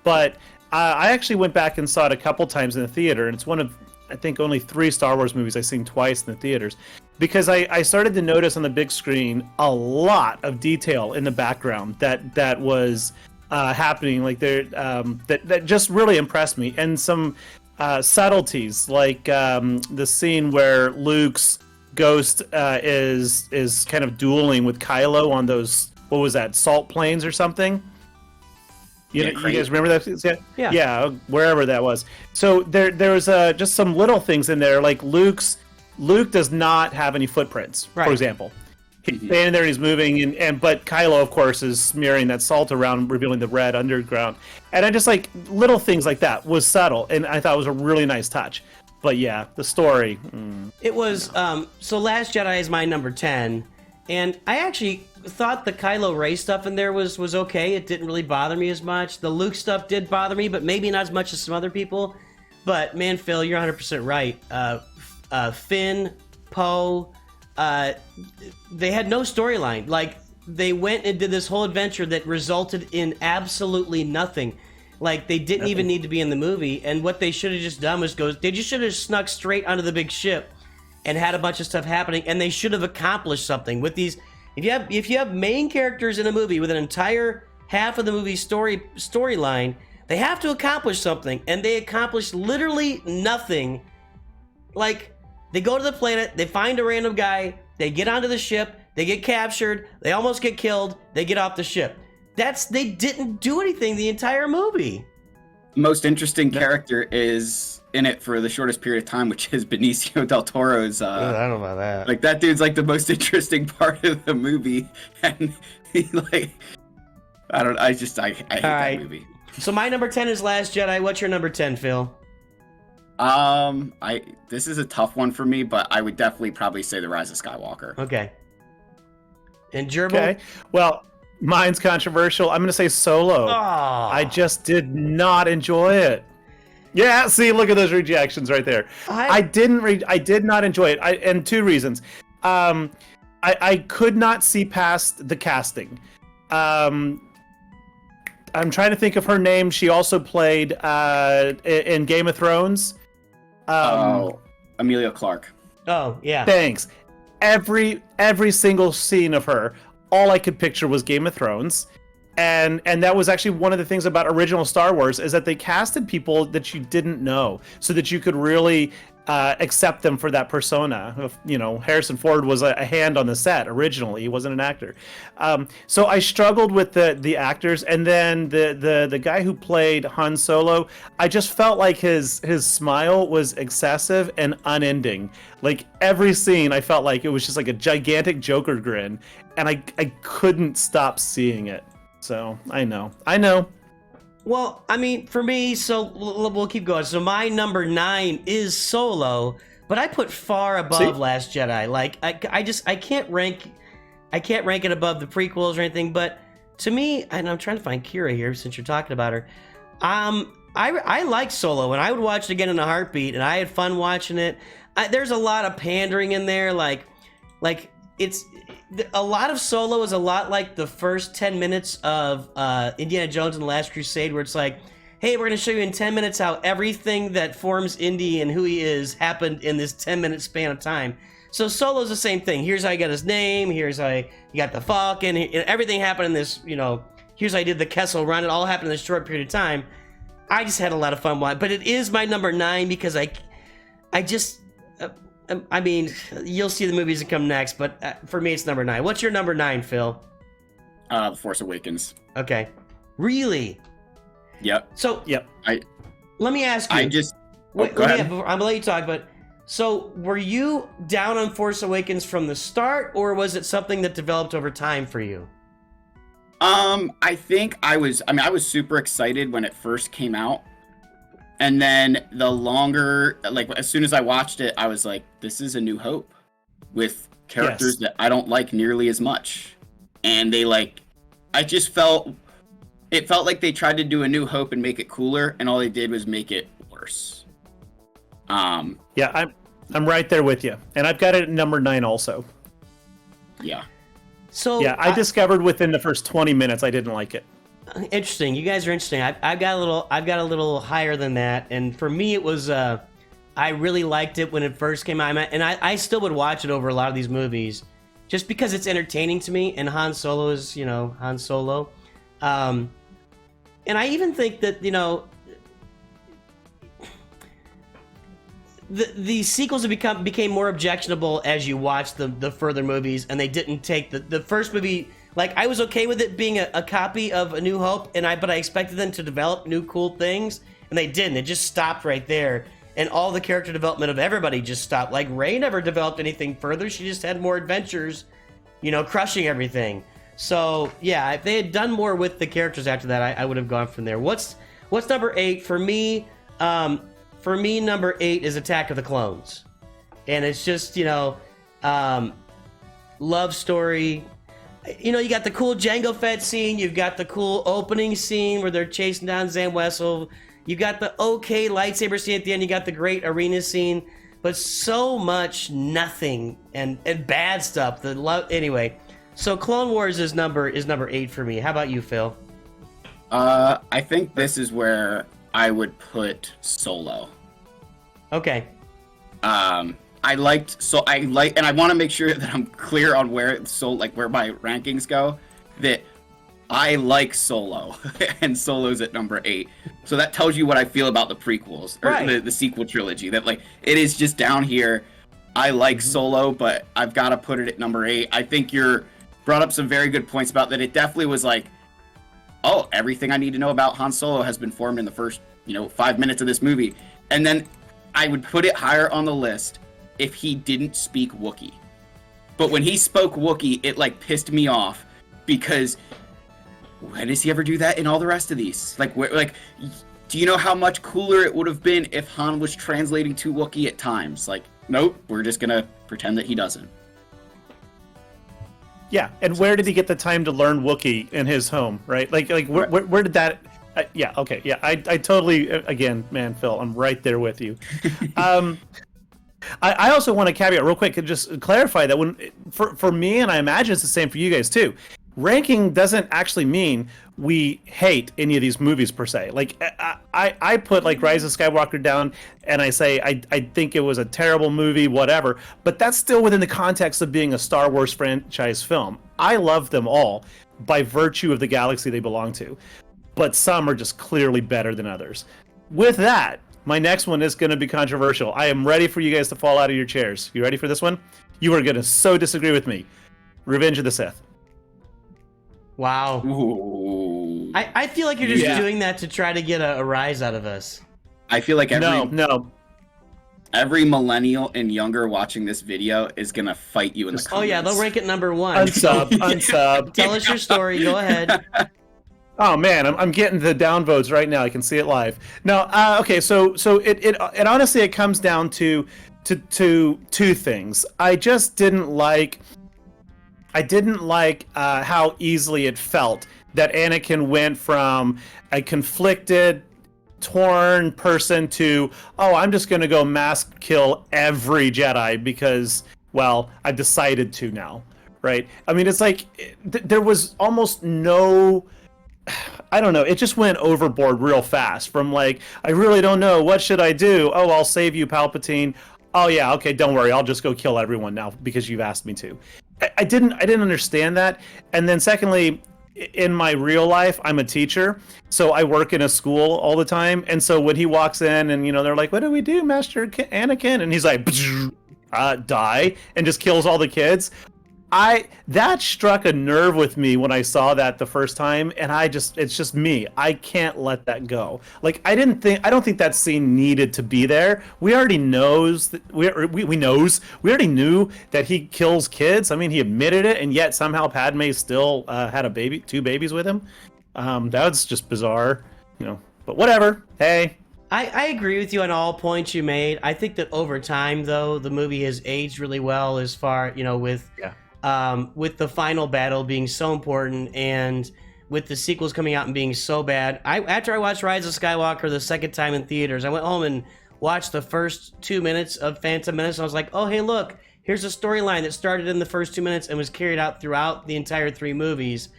But I actually went back and saw it a couple times in the theater, and it's one of, I think, only 3 Star Wars movies I've seen twice in the theaters, because I started to notice on the big screen a lot of detail in the background that was happening, like that just really impressed me, and some subtleties, like the scene where Luke's ghost is kind of dueling with Kylo on those, what was that, salt plains or something? You guys remember that? Yeah, wherever that was. So there was just some little things in there, like Luke does not have any footprints, for example. He's standing there and he's moving, but Kylo, of course, is smearing that salt around, revealing the red underground. And I just like little things like that was subtle, and I thought it was a really nice touch. But yeah, the story. It was so Last Jedi is my number 10, and I actually thought the Kylo Ray stuff in there was okay. It didn't really bother me as much. The Luke stuff did bother me, but maybe not as much as some other people. But man, Phil, you're 100% right. Finn, Poe. They had no storyline. Like, they went and did this whole adventure that resulted in absolutely nothing. Like, they didn't even need to be in the movie. And what they should have just done was they just should have snuck straight onto the big ship and had a bunch of stuff happening. And they should have accomplished something with these. If you have main characters in a movie with an entire half of the movie's storyline, they have to accomplish something. And they accomplished literally nothing. Like, they go to the planet, they find a random guy, they get onto the ship, they get captured, they almost get killed, they get off the ship. They didn't do anything the entire movie. Most interesting character is in it for the shortest period of time, which is Benicio del Toro's. I don't know about that. Like, that dude's like the most interesting part of the movie, and he like, I hate that movie. So my number 10 is Last Jedi. What's your number 10, Phil? This is a tough one for me, but I would definitely probably say The Rise of Skywalker. Okay. And Gerbil? Okay. Well, mine's controversial. I'm going to say Solo. I just did not enjoy it. Yeah, see, look at those rejections right there. I did not enjoy it. And 2 reasons. I could not see past the casting. I'm trying to think of her name. She also played in Game of Thrones. Emilia Clarke. Oh, yeah. Thanks. Every single scene of her, all I could picture was Game of Thrones. And that was actually one of the things about original Star Wars, is that they casted people that you didn't know, so that you could really accept them for that persona. You know, Harrison Ford was a hand on the set originally; he wasn't an actor. So I struggled with the actors, and then the guy who played Han Solo, I just felt like his smile was excessive and unending. Like, every scene, I felt like it was just like a gigantic Joker grin, and I couldn't stop seeing it. So I know. Well, I mean, for me, so we'll keep going. So my number 9 is Solo, but I put far above Last Jedi. Like, I can't rank it above the prequels or anything. But to me, and I'm trying to find Kira here since you're talking about her. I like Solo, and I would watch it again in a heartbeat, and I had fun watching it. There's a lot of pandering in there, like it's. A lot of Solo is a lot like the first 10 minutes of Indiana Jones and the Last Crusade, where it's like, hey, we're going to show you in 10 minutes how everything that forms Indy and who he is happened in this 10-minute span of time. So Solo's the same thing. Here's how he got his name. Here's how he got the Falcon. Everything happened in this, here's how he did the Kessel Run. It all happened in this short period of time. I just had a lot of fun watching. But it is my number 9 because I mean, you'll see the movies that come next, but for me, it's number 9. What's your number 9, Phil? The Force Awakens. Okay. Really? Yep. So, yep. Let me ask you. I just Wait, go ahead. I'm gonna let you talk, but so were you down on Force Awakens from the start, or was it something that developed over time for you? I think I was super excited when it first came out. And then the longer, like, as soon as I watched it, I was like, this is A New Hope with characters that I don't like nearly as much. And they, like, it felt like they tried to do A New Hope and make it cooler, and all they did was make it worse. Yeah, I'm right there with you. And I've got it at number 9 also. Yeah. So Yeah, I discovered within the first 20 minutes I didn't like it. Interesting. You guys are interesting. I've got a little higher than that, and for me it was I really liked it when it first came out, and I still would watch it over a lot of these movies, just because it's entertaining to me. And Han Solo is Han Solo, and I even think that the sequels became more objectionable as you watch the further movies, and they didn't take the first movie. Like, I was okay with it being a copy of A New Hope, but I expected them to develop new cool things, and they didn't. It just stopped right there, and all the character development of everybody just stopped. Like, Rey never developed anything further. She just had more adventures, crushing everything. So, yeah, if they had done more with the characters after that, I would have gone from there. What's number 8? For me, number 8 is Attack of the Clones. And it's just, love story. You got the cool Jango Fett scene. You've got the cool opening scene where they're chasing down Zam Wessel. You got the okay lightsaber scene at the end. You got the great arena scene, but so much nothing and bad stuff. Anyway. So Clone Wars is number 8 for me. How about you, Phil? I think this is where I would put Solo. Okay. And I want to make sure that I'm clear on where my rankings go, that I like Solo, and Solo's at number 8. So that tells you what I feel about the prequels, or right. the sequel trilogy, that, like, it is just down here. I like Solo, but I've got to put it at number 8. I think you brought up some very good points about that. It definitely was like, oh, everything I need to know about Han Solo has been formed in the first, 5 minutes of this movie. And then I would put it higher on the list if he didn't speak Wookiee. But when he spoke Wookiee, it, like, pissed me off, because when does he ever do that in all the rest of these? Do you know how much cooler it would have been if Han was translating to Wookiee at times? Like, nope, we're just gonna pretend that he doesn't. Yeah, and where did he get the time to learn Wookiee in his home, right? Where did that... yeah, okay, yeah, I totally... Again, man, Phil, I'm right there with you. I also want to caveat real quick and just clarify that for me, and I imagine it's the same for you guys too, ranking doesn't actually mean we hate any of these movies per se. Like, I put, like, Rise of Skywalker down, and I say I think it was a terrible movie, whatever, but that's still within the context of being a Star Wars franchise film. I love them all by virtue of the galaxy they belong to, but some are just clearly better than others. With that, my next one is going to be controversial. I am ready for you guys to fall out of your chairs. You ready for this one? You are going to so disagree with me. Revenge of the Sith. Wow. Ooh. I feel like you're just doing that to try to get a rise out of us. I feel like No. Every millennial and younger watching this video is going to fight you in the comments. Oh, yeah, they'll rank it number 1. Unsub. Tell us your story. Go ahead. Oh man, I'm getting the downvotes right now. I can see it live. No, okay. So it honestly, it comes down to two things. I just didn't like how easily it felt that Anakin went from a conflicted, torn person to, oh, I'm just gonna go mass kill every Jedi because, well, I've decided to now, right? I mean, it's like there was almost no. I don't know, it just went overboard real fast from, like, I really don't know, what should I do? Oh, I'll save you, Palpatine. Oh yeah, okay, don't worry, I'll just go kill everyone now because you've asked me to. I didn't understand that. And then secondly, in my real life, I'm a teacher, so I work in a school all the time, and so when he walks in and, they're like, what do we do, Master Anakin? And he's like, die, and just kills all the kids. That struck a nerve with me when I saw that the first time, and it's just me. I can't let that go. Like I don't think that scene needed to be there. We already we already knew that he kills kids. I mean, he admitted it, and yet somehow Padme still had two babies with him. That was just bizarre, But whatever. Hey. I agree with you on all points you made. I think that over time, though, the movie has aged really well as far, with the final battle being so important and with the sequels coming out and being so bad. After I watched Rise of Skywalker the second time in theaters, I went home and watched the first 2 minutes of Phantom Menace. And I was like, oh, hey, look, here's a storyline that started in the first 2 minutes and was carried out throughout the entire 3 movies.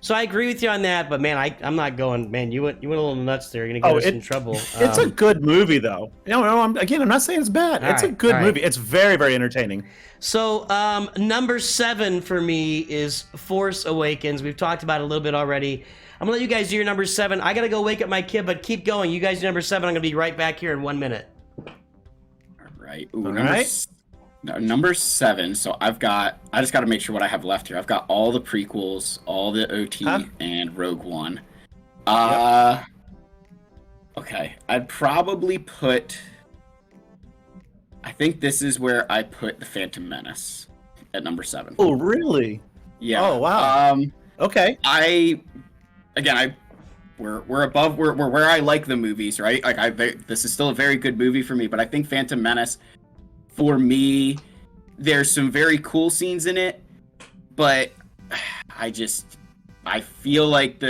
So I agree with you on that, but man, I'm not going. Man, you went a little nuts there. You're gonna get us in trouble. It's a good movie, though. I'm not saying it's bad. It's a good movie. It's very, very entertaining. So number 7 for me is Force Awakens. We've talked about it a little bit already. I'm gonna let you guys do your number 7. I gotta go wake up my kid, but keep going. You guys do number 7. I'm gonna be right back here in 1 minute. All right. Number 7. So I just got to make sure what I have left here. I've got all the prequels, all the OT, and Rogue One. Okay. I'd probably put. I think this is where I put the Phantom Menace at number 7. Oh, really? Yeah. Oh, wow. Okay. We're above we're where I like the movies, right? Like this is still a very good movie for me, but I think Phantom Menace. For me, there's some very cool scenes in it, but I feel like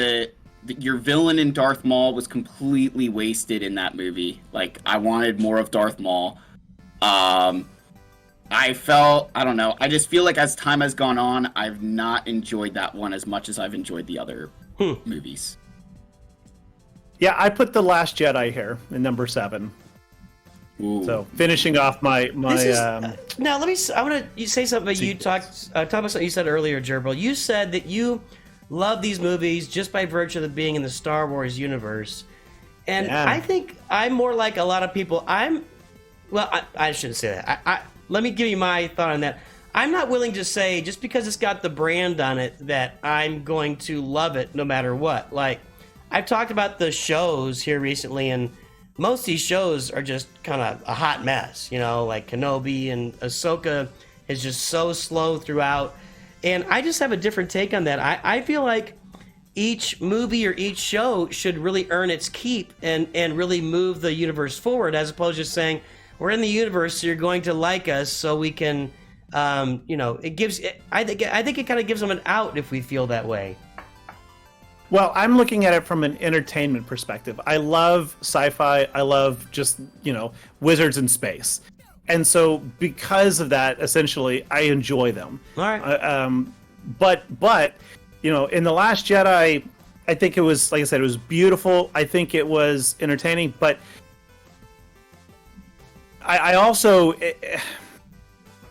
your villain in Darth Maul was completely wasted in that movie. Like, I wanted more of Darth Maul. I don't know. I just feel like as time has gone on, I've not enjoyed that one as much as I've enjoyed the other movies. Yeah, I put The Last Jedi here in number 7. Ooh. So finishing off my now let me. I want to say something that you talked about something you said earlier, Gerbil. You said that you love these movies just by virtue of being in the Star Wars universe, and I think I'm more like a lot of people. I shouldn't say that. Let me give you my thought on that. I'm not willing to say just because it's got the brand on it that I'm going to love it no matter what. Like I've talked about the shows here recently, and most of these shows are just kind of a hot mess, like Kenobi and Ahsoka is just so slow throughout. And I just have a different take on that. I feel like each movie or each show should really earn its keep and really move the universe forward, as opposed to just saying, we're in the universe, so you're going to like us, so we can, it gives, I think it kind of gives them an out if we feel that way. Well, I'm looking at it from an entertainment perspective. I love sci-fi. I love just, wizards in space. And so because of that, essentially, I enjoy them. All right. But in The Last Jedi, I think it was, like I said, it was beautiful. I think it was entertaining. But I also...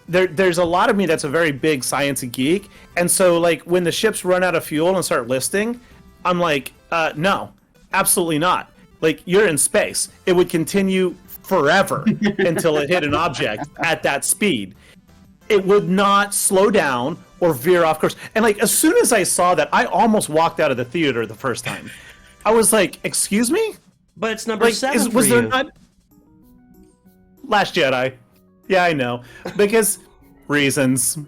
There's a lot of me that's a very big science geek. And so, like, when the ships run out of fuel and start listing... I'm like, no, absolutely not. Like, you're in space. It would continue forever until it hit an object at that speed. It would not slow down or veer off course. And, like, as soon as I saw that, I almost walked out of the theater the first time. I was like, excuse me? But it's number 7 for was you. there not... Last Jedi. Yeah, I know. Because reasons...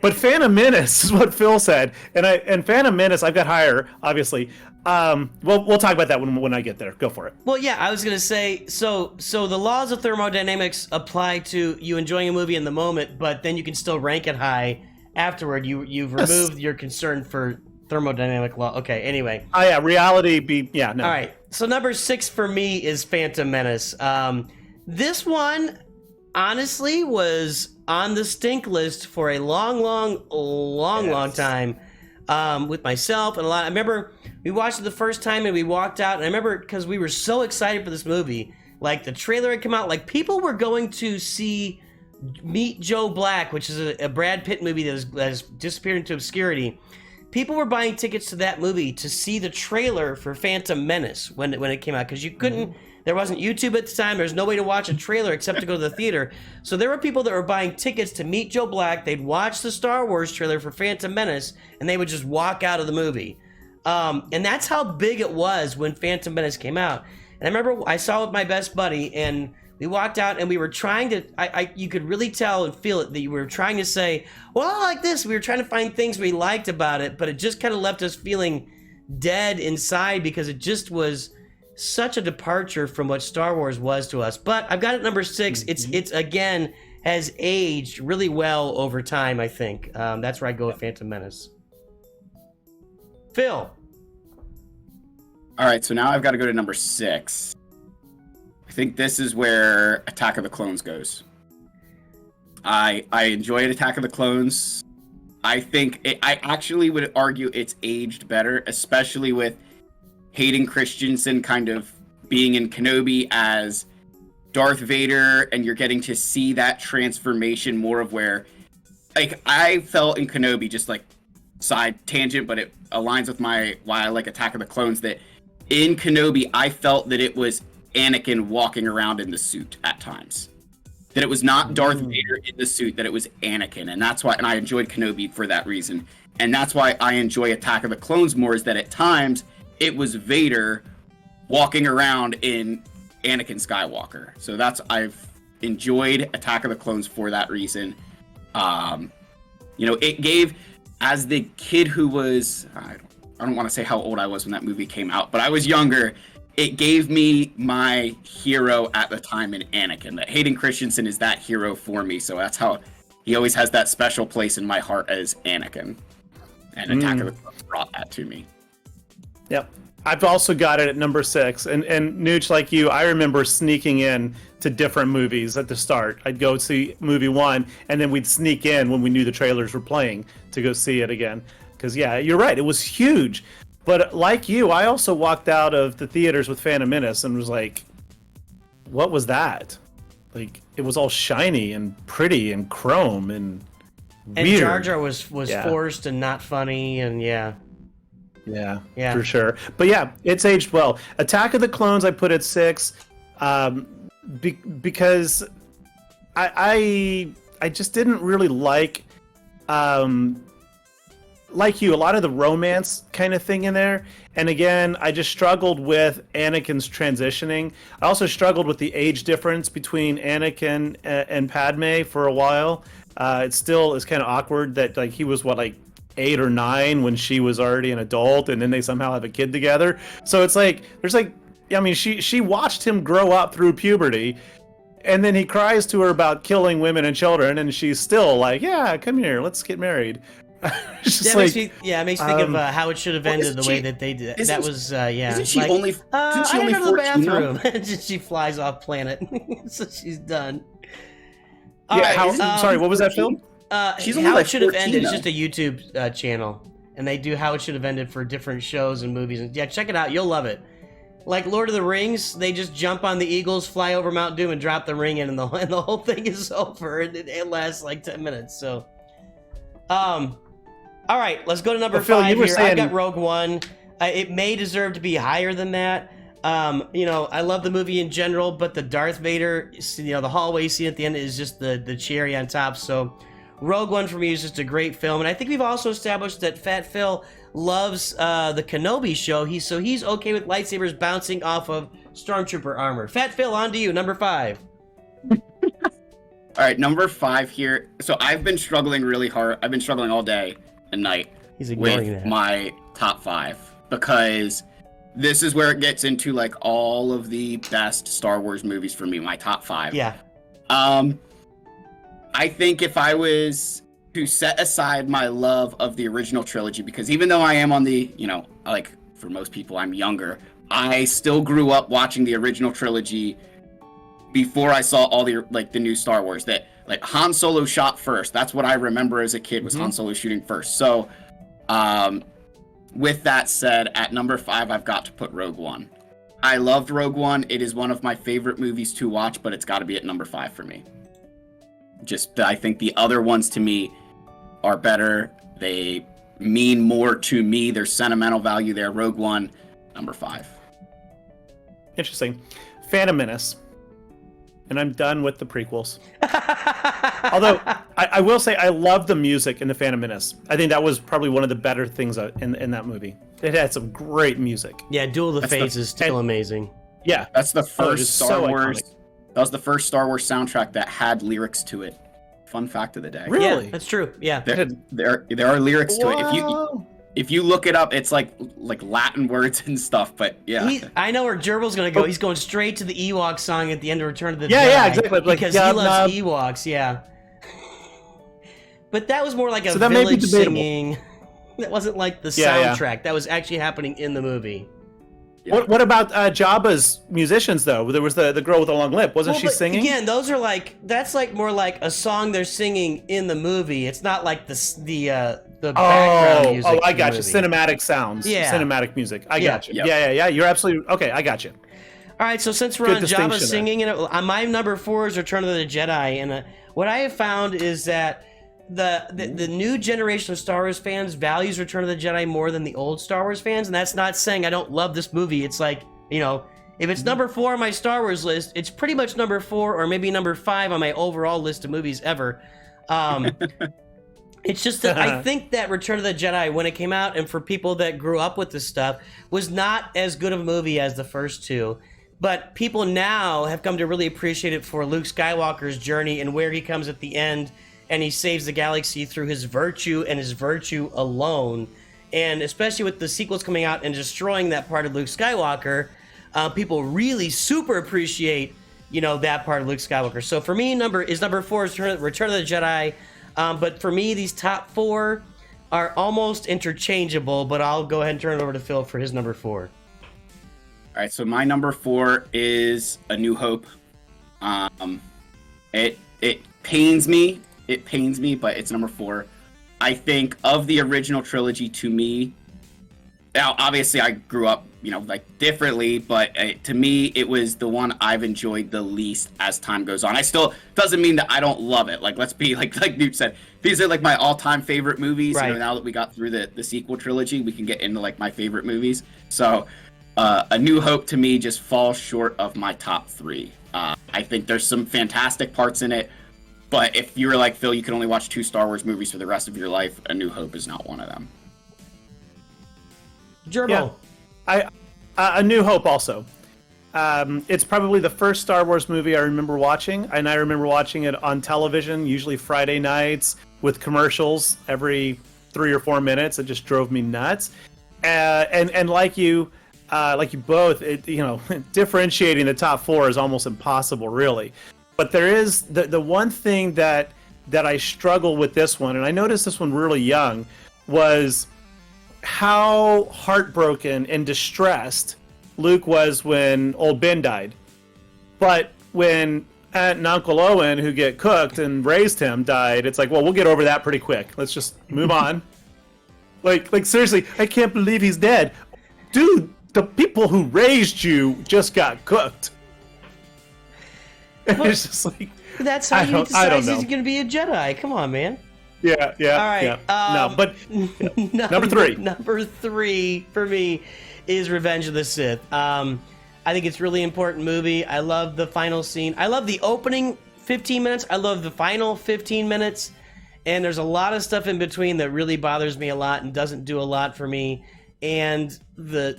But Phantom Menace is what Phil said, and Phantom Menace I've got higher, obviously. We'll talk about that when I get there. Go for it. Well, yeah, I was gonna say so the laws of thermodynamics apply to you enjoying a movie in the moment, but then you can still rank it high afterward. You've removed your concern for thermodynamic law. Okay, anyway. Oh yeah, reality. No. All right. So number 6 for me is Phantom Menace. This one, honestly, was on the stink list for a long time, with myself and a lot. I remember we watched it the first time and we walked out, and I remember because we were so excited for this movie. Like, the trailer had come out, like, people were going to see Meet Joe Black, which is a Brad Pitt movie that has disappeared into obscurity. people were buying tickets to that movie to see the trailer for Phantom Menace when it came out, because you couldn't. There wasn't YouTube at the time. There's no way to watch a trailer except to go to the theater. So there were people that were buying tickets to meet Joe Black. They'd watch the Star Wars trailer for Phantom Menace, and they would just walk out of the movie. And that's how big it was when Phantom Menace came out. And I remember I saw it with my best buddy, and we walked out, and we were trying to. You could really tell and feel it that you were trying to say, "Well, I like this." We were trying to find things we liked about it, but it just kind of left us feeling dead inside because it just was such a departure from what Star Wars was to us. But I've got it number 6. It's again has aged really well over time, I think. That's where I go with Phantom Menace. Phil. All right, so now I've got to go to number 6. I think this is where Attack of the Clones goes. I enjoyed Attack of the Clones. I actually would argue it's aged better, especially with Hayden Christensen kind of being in Kenobi as Darth Vader, and you're getting to see that transformation more of where, like, I felt in Kenobi, just like side tangent, but it aligns with why I like Attack of the Clones, that in Kenobi, I felt that it was Anakin walking around in the suit at times. That it was not Darth Vader in the suit, that it was Anakin. And that's why, and I enjoyed Kenobi for that reason. And that's why I enjoy Attack of the Clones more, is that at times, it was Vader walking around in Anakin Skywalker. So I've enjoyed Attack of the Clones for that reason. It gave, as the kid who was, I don't want to say how old I was when that movie came out, but I was younger. It gave me my hero at the time in Anakin. That Hayden Christensen is that hero for me. So that's how he always has that special place in my heart as Anakin. And Attack of the Clones brought that to me. Yep. I've also got it at number 6. And Nooch, like you, I remember sneaking in to different movies at the start. I'd go see movie 1, and then we'd sneak in when we knew the trailers were playing to go see it again. Because, yeah, you're right. It was huge. But like you, I also walked out of the theaters with Phantom Menace and was like, what was that? Like, it was all shiny and pretty and chrome and weird. And Jar Jar was forced and not funny, and yeah, for sure. But yeah, it's aged well. Attack of the Clones I put at 6, because I just didn't really like you, a lot of the romance kind of thing in there. And again, I just struggled with Anakin's transitioning. I also struggled with the age difference between Anakin and Padme for a while. It still is kind of awkward that like he was 8 or 9 when she was already an adult, and then they somehow have a kid together. So it's like she watched him grow up through puberty, and then he cries to her about killing women and children, and she's still like, yeah, come here, let's get married. It's just it makes me think of how it should have ended the way that they did. That was Isn't she only? Isn't she I only gotta go to the 14 now? bathroom. She flies off planet, so she's done. Sorry, what was that, Phil? She's only How like It Should Have 14 Ended. It's though. just a YouTube channel, and they do How It Should Have Ended for different shows and movies. And yeah, check it out. You'll love it. Like Lord of the Rings, they just jump on the eagles, fly over Mount Doom, and drop the ring in, and the whole thing is over. And it lasts like 10 minutes. So, all right, let's go to number 5 you were here. saying... I've got Rogue One. It may deserve to be higher than that. I love the movie in general, but the Darth Vader, the hallway scene at the end is just the cherry on top. So Rogue One for me is just a great film. And I think we've also established that PHATPHIL loves the Kenobi show. He's okay with lightsabers bouncing off of Stormtrooper armor. PHATPHIL, on to you, number 5. All right, number 5 here. So I've been struggling really hard. I've been struggling all day and night with my top 5, because this is where it gets into like all of the best Star Wars movies for me, my top 5. Yeah. I think if I was to set aside my love of the original trilogy, because even though I am on the, like for most people, I'm younger, I still grew up watching the original trilogy before I saw all the new Star Wars. That like Han Solo shot first. That's what I remember as a kid, was Han Solo shooting first. So, with that said, at number 5, I've got to put Rogue One. I loved Rogue One. It is one of my favorite movies to watch, but it's got to be at number 5 for me. I think the other ones to me are better. They mean more to me. There's sentimental value there. Rogue One, number 5. Interesting. Phantom Menace. And I'm done with the prequels. Although, I will say I love the music in the Phantom Menace. I think that was probably one of the better things in that movie. It had some great music. Yeah, Duel of the Fates is still amazing. Yeah. That's the first it's Star so Wars. iconic. That was the first Star Wars soundtrack that had lyrics to it. Fun fact of the day. Really? Yeah, that's true. Yeah. There are lyrics to it. Whoa. If you look it up, it's like Latin words and stuff. But yeah, I know where Gerbil's gonna go. He's going straight to the Ewok song at the end of Return of the Jedi. Yeah, exactly. Like, Because he loves Ewoks. Yeah. But that was more like a that may be village debatable. singing. That wasn't like the Yeah. soundtrack. That was actually happening in the movie. Yeah. What about Jabba's musicians though? There was the girl with the long lip. Wasn't she but singing? Again, those are that's like more like a song they're singing in the movie. It's not like the background music. Oh, I in got the you. movie. Cinematic sounds. Yeah. Cinematic music. I Yeah. got you. Yep. Yeah. You're absolutely okay. I got you. All right, so since we're Good on distinction Java there. singing, my number 4 is Return of the Jedi, and what I have found is that the new generation of Star Wars fans values Return of the Jedi more than the old Star Wars fans, and that's not saying I don't love this movie. It's like, if it's number 4 on my Star Wars list, it's pretty much number 4 or maybe number 5 on my overall list of movies ever. It's just that I think that Return of the Jedi, when it came out, and for people that grew up with this stuff, was not as good of a movie as the first two. But people now have come to really appreciate it for Luke Skywalker's journey and where he comes at the end, and he saves the galaxy through his virtue and his virtue alone. And especially with the sequels coming out and destroying that part of Luke Skywalker, people really super appreciate, that part of Luke Skywalker. So for me, number 4 is Return of the Jedi. But for me, these top 4 are almost interchangeable, but I'll go ahead and turn it over to Phil for his number 4. All right, so my number 4 is A New Hope. It pains me. It pains me, but it's number 4. I think of the original trilogy, to me, now obviously I grew up, differently, but to me it was the one I've enjoyed the least as time goes on. I still doesn't mean that I don't love it. Like, let's be like NOOCH said, these are like my all-time favorite movies. Right. Now that we got through the sequel trilogy, we can get into like my favorite movies. So A New Hope to me just falls short of my top 3. I think there's some fantastic parts in it, but if you were like Phil, you can only watch 2 Star Wars movies for the rest of your life, A New Hope is not one of them. Gerbil. Yeah. A New Hope also. It's probably the first Star Wars movie I remember watching, and I remember watching it on television, usually Friday nights, with commercials every 3 or 4 minutes. It just drove me nuts. And like you both, differentiating the top 4 is almost impossible, really. But there is the one thing that I struggle with this one, and I noticed this one really young, was how heartbroken and distressed Luke was when old Ben died. But when Aunt and Uncle Owen, who get cooked and raised him, died, it's like, well, we'll get over that pretty quick. Let's just move on. Like seriously, I can't believe he's dead. Dude, the people who raised you just got cooked. And it's just like, That's how you decide he's going to be a Jedi. Come on, man. Yeah. All right. Yeah. No, but number 3. Number 3 for me is Revenge of the Sith. I think it's a really important movie. I love the final scene. I love the opening 15 minutes. I love the final 15 minutes. And there's a lot of stuff in between that really bothers me a lot and doesn't do a lot for me. And the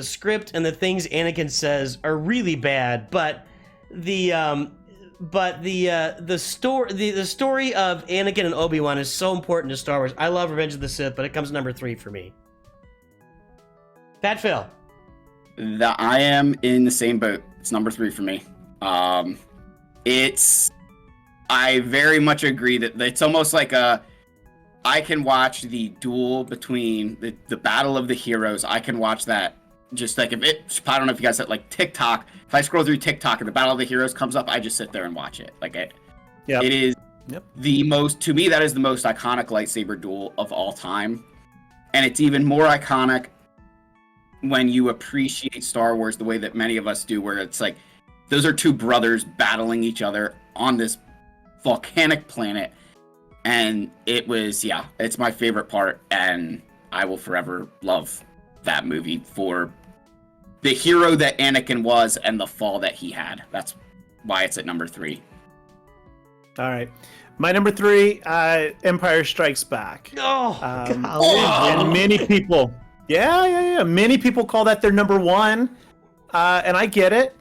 script and the things Anakin says are really bad. But the story of Anakin and Obi-Wan is so important to Star Wars. I love Revenge of the Sith, but it comes number 3 for me. PHATPHIL. I am in the same boat. It's number 3 for me. I very much agree that it's almost like I can watch the duel between the battle of the heroes. I can watch that. Just like I don't know if you guys said like TikTok. If I scroll through TikTok and the Battle of the Heroes comes up, I just sit there and watch it. It is the most, to me, that is the most iconic lightsaber duel of all time. And it's even more iconic when you appreciate Star Wars the way that many of us do, where it's like, those are 2 brothers battling each other on this volcanic planet. And it was, it's my favorite part, and I will forever love that movie for the hero that Anakin was and the fall that he had. That's why it's at number 3. All right. My number 3, Empire Strikes Back. Oh, And many people, many people call that their number 1, and I get it.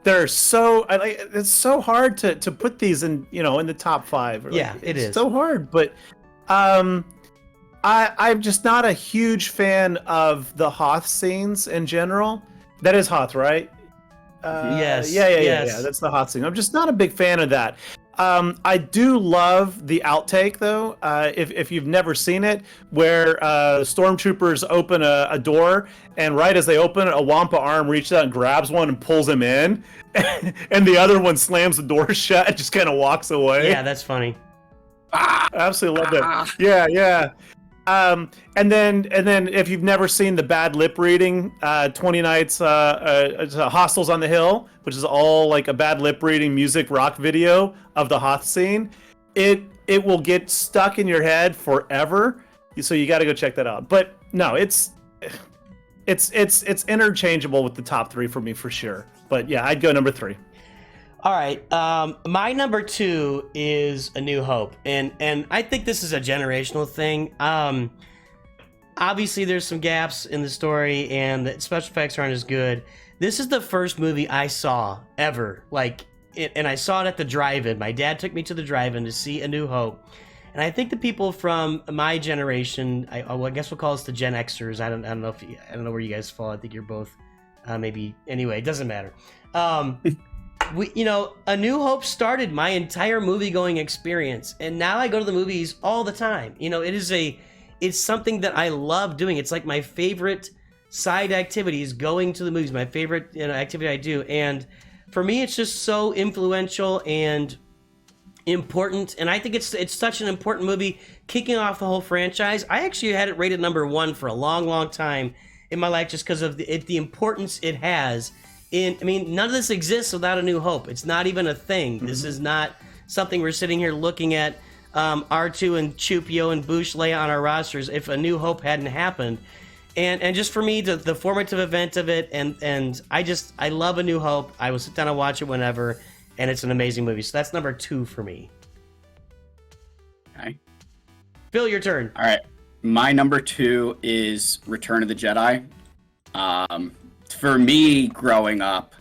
They're so, it's so hard to put these in, in the top 5. Yeah, it is so hard. But I'm just not a huge fan of the Hoth scenes in general. That is Hoth, right? Yes. Yeah. That's the Hoth scene. I'm just not a big fan of that. I do love the outtake, though. If you've never seen it, where stormtroopers open a door, and right as they open it, a Wampa arm reaches out and grabs one and pulls him in, and the other one slams the door shut and just kind of walks away. Yeah, that's funny. I absolutely love that. Yeah. And then if you've never seen the bad lip reading, 20 Nights, Hostels on the Hill, which is all like a bad lip reading music rock video of the Hoth scene, it will get stuck in your head forever. So you got to go check that out. But no, it's interchangeable with the top 3 for me for sure. But yeah, I'd go number 3. All right, my number 2 is A New Hope, and I think this is a generational thing. Obviously, there's some gaps in the story, and the special effects aren't as good. This is the first movie I saw ever, and I saw it at the drive-in. My dad took me to the drive-in to see A New Hope, and I think the people from my generation, I guess we'll call us the Gen Xers. I don't know I don't know where you guys fall. I think you're both, maybe. Anyway, it doesn't matter. A New Hope started my entire movie-going experience, and now I go to the movies all the time. It's something that I love doing. It's like my favorite side activity is going to the movies. My favorite activity I do, and for me, it's just so influential and important. And I think it's such an important movie, kicking off the whole franchise. I actually had it rated number 1 for a long, long time in my life, just because of the importance it has. None of this exists without A New Hope. It's not even a thing. Mm-hmm. This is not something we're sitting here looking at R2 and Chupio and Bouche Leia on our rosters if A New Hope hadn't happened. And just for me, the formative event of it, and I love A New Hope. I will sit down and watch it whenever, and it's an amazing movie. So that's number 2 for me. Okay. Phil, your turn. All right. My number 2 is Return of the Jedi. For me, growing up,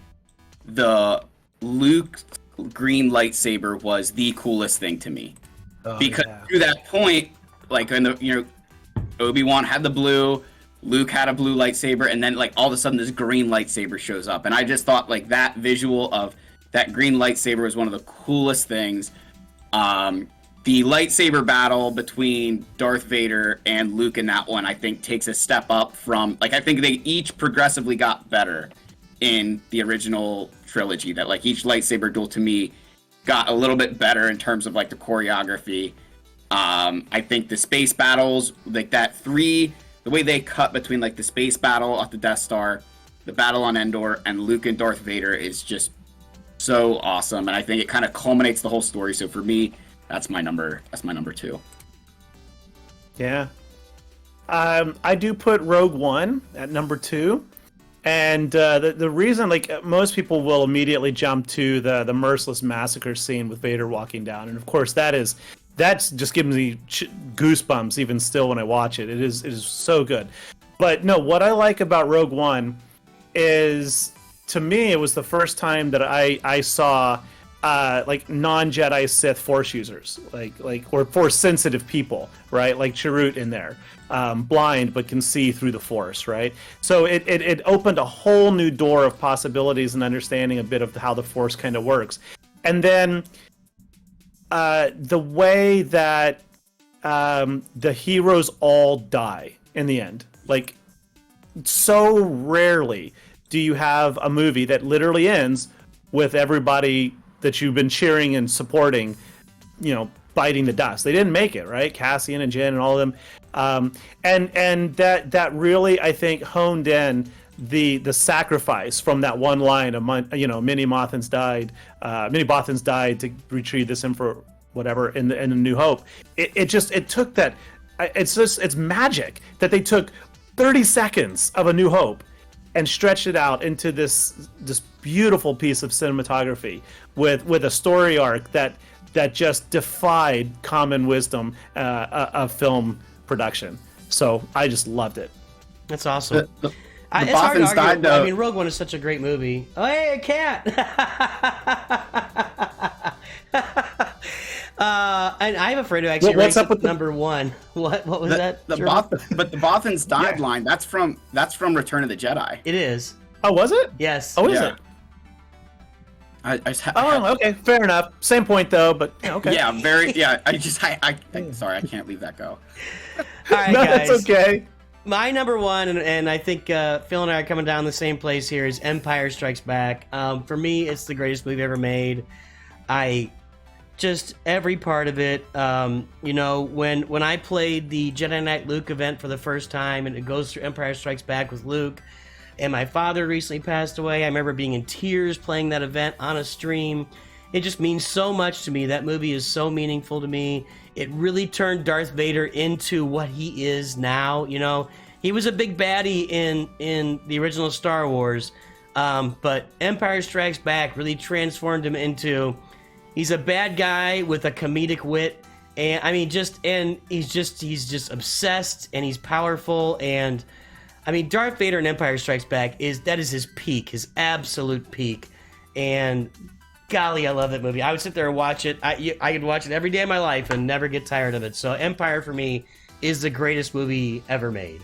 the Luke green lightsaber was the coolest thing to me. Because to that point, like when Obi-Wan had the blue, Luke had a blue lightsaber, and then all of a sudden this green lightsaber shows up, and I just thought that visual of that green lightsaber was one of the coolest things. The lightsaber battle between Darth Vader and Luke in that one, I think, takes a step up from, I think they each progressively got better in the original trilogy. That, each lightsaber duel, to me, got a little bit better in terms of, the choreography. I think the space battles, the way they cut between, the space battle at the Death Star, the battle on Endor, and Luke and Darth Vader is just so awesome. And I think it kind of culminates the whole story. So for me, that's my number 2. Yeah. I do put Rogue One at number 2. And the reason, most people will immediately jump to the merciless massacre scene with Vader walking down. And of course, that's just gives me goosebumps even still when I watch it. It is so good. But no, what I like about Rogue One is, to me, it was the first time that I saw non-Jedi Sith Force users, or Force sensitive people, right? Like Chirrut in there, blind but can see through the Force, right? So it opened a whole new door of possibilities and understanding a bit of how the Force kind of works. And then the way that the heroes all die in the end, so rarely do you have a movie that literally ends with everybody that you've been cheering and supporting, biting the dust. They didn't make it, right? Cassian and Jyn and all of them. And that really, I think, honed in the sacrifice from that one line of, many Bothans died to retrieve this whatever in the New Hope. It took that. It's magic that they took 30 seconds of A New Hope and stretched it out into this beautiful piece of cinematography with a story arc that just defied common wisdom of film production. So I just loved it. That's awesome. The It's hard to Bothans argue. died, though. I mean, Rogue One is such a great movie. Oh, hey, a cat! And I'm afraid to actually What's rank up with the- number one. What was that? But Gerbil? the Bothans died Yeah. line, that's from Return of the Jedi. It is. Oh, was it? Yes. Oh, is Yeah. it? I just Oh, okay, fair enough. Same point though, but yeah, okay. Yeah, very. Yeah, I sorry, I can't leave that go. All right, No, guys. that's okay. My number one, and I think Phil and I are coming down the same place here, is Empire Strikes Back. For me, it's the greatest movie ever made. Just every part of it. When I played the Jedi Knight Luke event for the first time, and it goes through Empire Strikes Back with Luke, and my father recently passed away. I remember being in tears playing that event on a stream. It just means so much to me. That movie is so meaningful to me. It really turned Darth Vader into what he is now. He was a big baddie in the original Star Wars, but Empire Strikes Back really transformed him into. He's a bad guy with a comedic wit, and I mean, he's just obsessed, and he's powerful, and I mean, Darth Vader in Empire Strikes Back is his peak, his absolute peak, and golly, I love that movie. I would sit there and watch it. I could watch it every day of my life and never get tired of it. So Empire for me is the greatest movie ever made.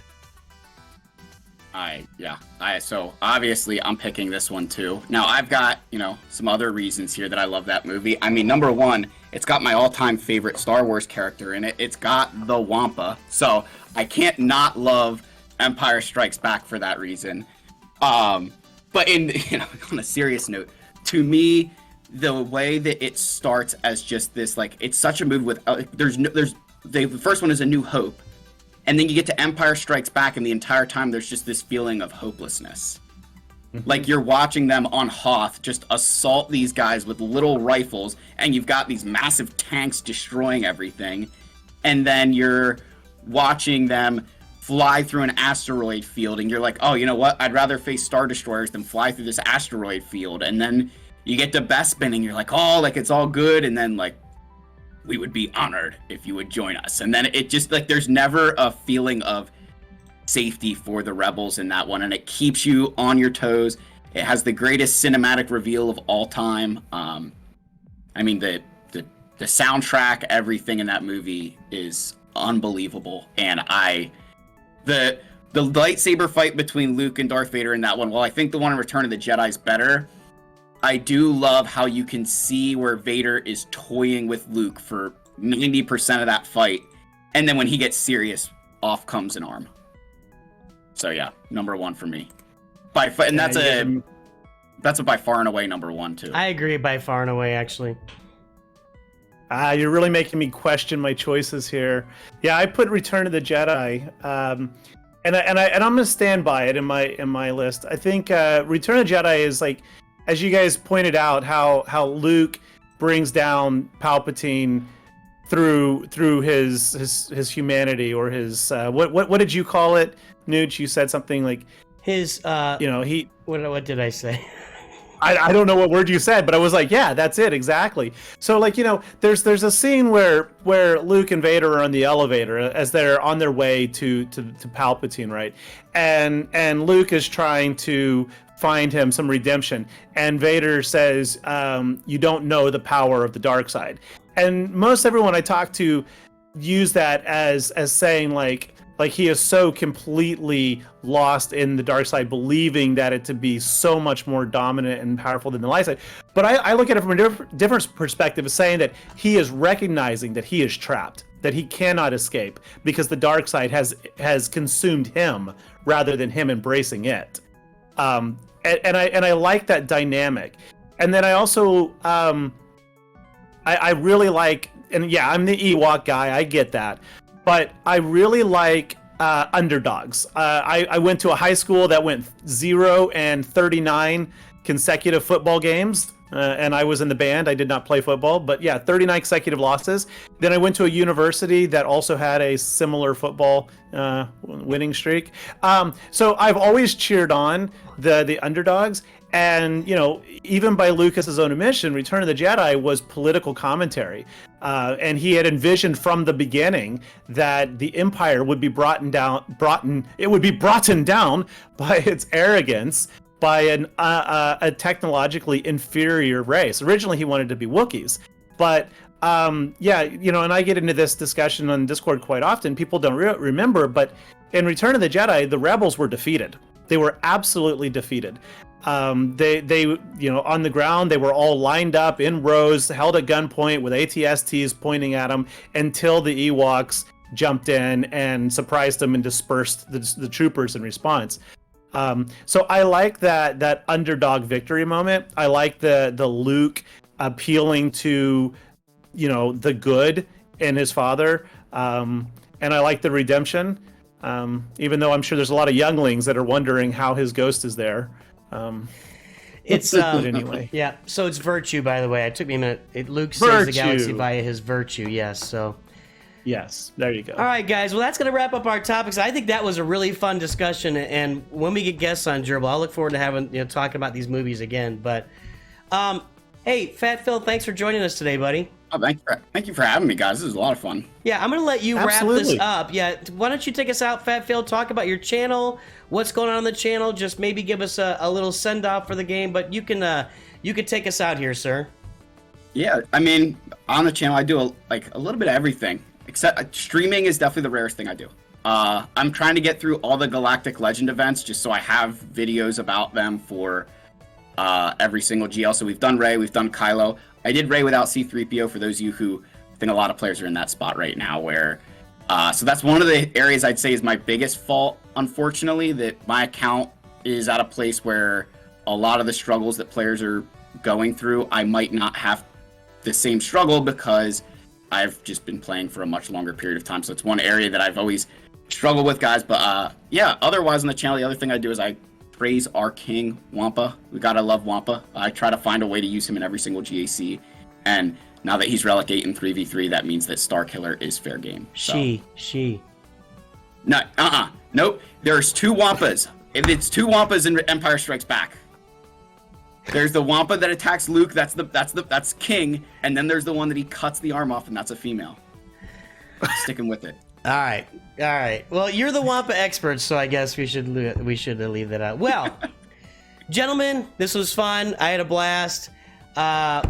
So obviously I'm picking this one too. Now I've got, some other reasons here that I love that movie. I mean, number one, it's got my all-time favorite Star Wars character in it. It's got the Wampa. So I can't not love Empire Strikes Back for that reason. But on a serious note, to me, the way that it starts as just this, it's such a movie with, the first one is A New Hope. And then you get to Empire Strikes Back, and the entire time there's just this feeling of hopelessness. Like you're watching them on Hoth just assault these guys with little rifles, and you've got these massive tanks destroying everything. And then you're watching them fly through an asteroid field, and you're like, oh, you know what? I'd rather face Star Destroyers than fly through this asteroid field. And then you get to Bespin, and you're like, oh, it's all good. And then, we would be honored if you would join us. And then it just, there's never a feeling of safety for the rebels in that one, and it keeps you on your toes. It has the greatest cinematic reveal of all time. I mean, the soundtrack, everything in that movie is unbelievable. And the lightsaber fight between Luke and Darth Vader in that one, while I think the one in Return of the Jedi is better, I do love how you can see where Vader is toying with Luke for 90% of that fight, and then when he gets serious, off comes an arm. So yeah, number one for me. That's a by far and away number one too. I agree, by far and away, actually. You're really making me question my choices here. Yeah, I put Return of the Jedi, and I'm gonna stand by it in my list. I think Return of the Jedi is as you guys pointed out, how Luke brings down Palpatine through his humanity, or his what did you call it, Nooch? You said something like his he. What did I say? I don't know what word you said, but I was like, yeah, that's it exactly. So there's a scene where Luke and Vader are on the elevator as they're on their way to Palpatine, right? And Luke is trying to find him some redemption, and Vader says, you don't know the power of the dark side. And most everyone I talk to use that as saying like he is so completely lost in the dark side, believing that it to be so much more dominant and powerful than the light side. But I look at it from a different perspective, of saying that he is recognizing that he is trapped, that he cannot escape, because the dark side has consumed him rather than him embracing it. And I like that dynamic. And then I also I really like, and yeah, I'm the Ewok guy, I get that, but I really like underdogs. I went to a high school that went 0-39 consecutive football games and I was in the band. I did not play football, but yeah, 39 consecutive losses. Then I went to a university that also had a similar football winning streak. So I've always cheered on the underdogs. And, you know, even by Lucas's own admission, Return of the Jedi was political commentary. And he had envisioned from the beginning that the Empire would be brought down by its arrogance by a technologically inferior race. Originally, he wanted to be Wookiees. But, yeah, you know, and I get into this discussion on Discord quite often. People don't remember, but in Return of the Jedi, the rebels were defeated. They were absolutely defeated. They you know, on the ground, they were all lined up in rows, held at gunpoint with ATSTs pointing at them until the Ewoks jumped in and surprised them and dispersed the troopers in response. So I like that underdog victory moment. I like the Luke appealing to, you know, the good in his father. And I like the redemption. Even though I'm sure there's a lot of younglings that are wondering how his ghost is there. It's but anyway. Yeah, so it's virtue, by the way. It took me a minute. Luke saves the galaxy via his virtue, yes. So yes, there you go. All right, guys. Well, that's going to wrap up our topics. I think that was a really fun discussion, and when we get guests on Gerbil, I'll look forward to having, you know, talking about these movies again. But hey, PHATPHIL, thanks for joining us today, buddy. Oh, thank you for having me, guys. This is a lot of fun. Yeah, I'm going to let you wrap this up. Yeah, why don't you take us out, PHATPHIL, talk about your channel, what's going on the channel, just maybe give us a little send-off for the game, but you can take us out here, sir. Yeah, I mean, on the channel, I do a little bit of everything, except streaming is definitely the rarest thing I do. I'm trying to get through all the Galactic Legend events just so I have videos about them for every single GL. So we've done Rey, we've done Kylo. I did Rey without C-3PO for those of you who think a lot of players are in that spot right now where so that's one of the areas I'd say is my biggest fault, unfortunately, that my account is at a place where a lot of the struggles that players are going through, I might not have the same struggle because I've just been playing for a much longer period of time. So it's one area that I've always struggled with, guys. But yeah, otherwise on the channel, the other thing I do is I praise our king, Wampa. We gotta love Wampa. I try to find a way to use him in every single GAC. And now that he's Relic 8 in 3v3, that means that Starkiller is fair game. So. She. No, nope. There's two Wampas. If it's two Wampas in Empire Strikes Back. There's the Wampa that attacks Luke, that's King, and then there's the one that he cuts the arm off, and that's a female. Sticking with it. All right. Well, you're the Wampa expert, so I guess we should leave that out. Well, gentlemen, this was fun. I had a blast.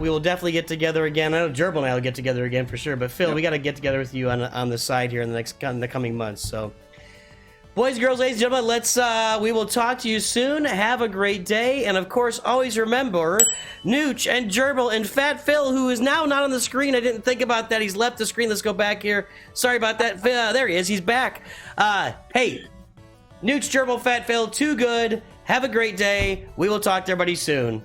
We will definitely get together again. I know Gerbil and I will get together again for sure. But Phil, we got to get together with you on the side here in the coming months. So, boys, girls, ladies and gentlemen, we will talk to you soon. Have a great day, and of course, always remember NOOCH and Gerbil and PHATPHIL, who is now not on the screen. I didn't think about that. He's left the screen. Let's go back here. Sorry about that. There he is. He's back. Hey, NOOCH, Gerbil, PHATPHIL, too good. Have a great day. We will talk to everybody soon.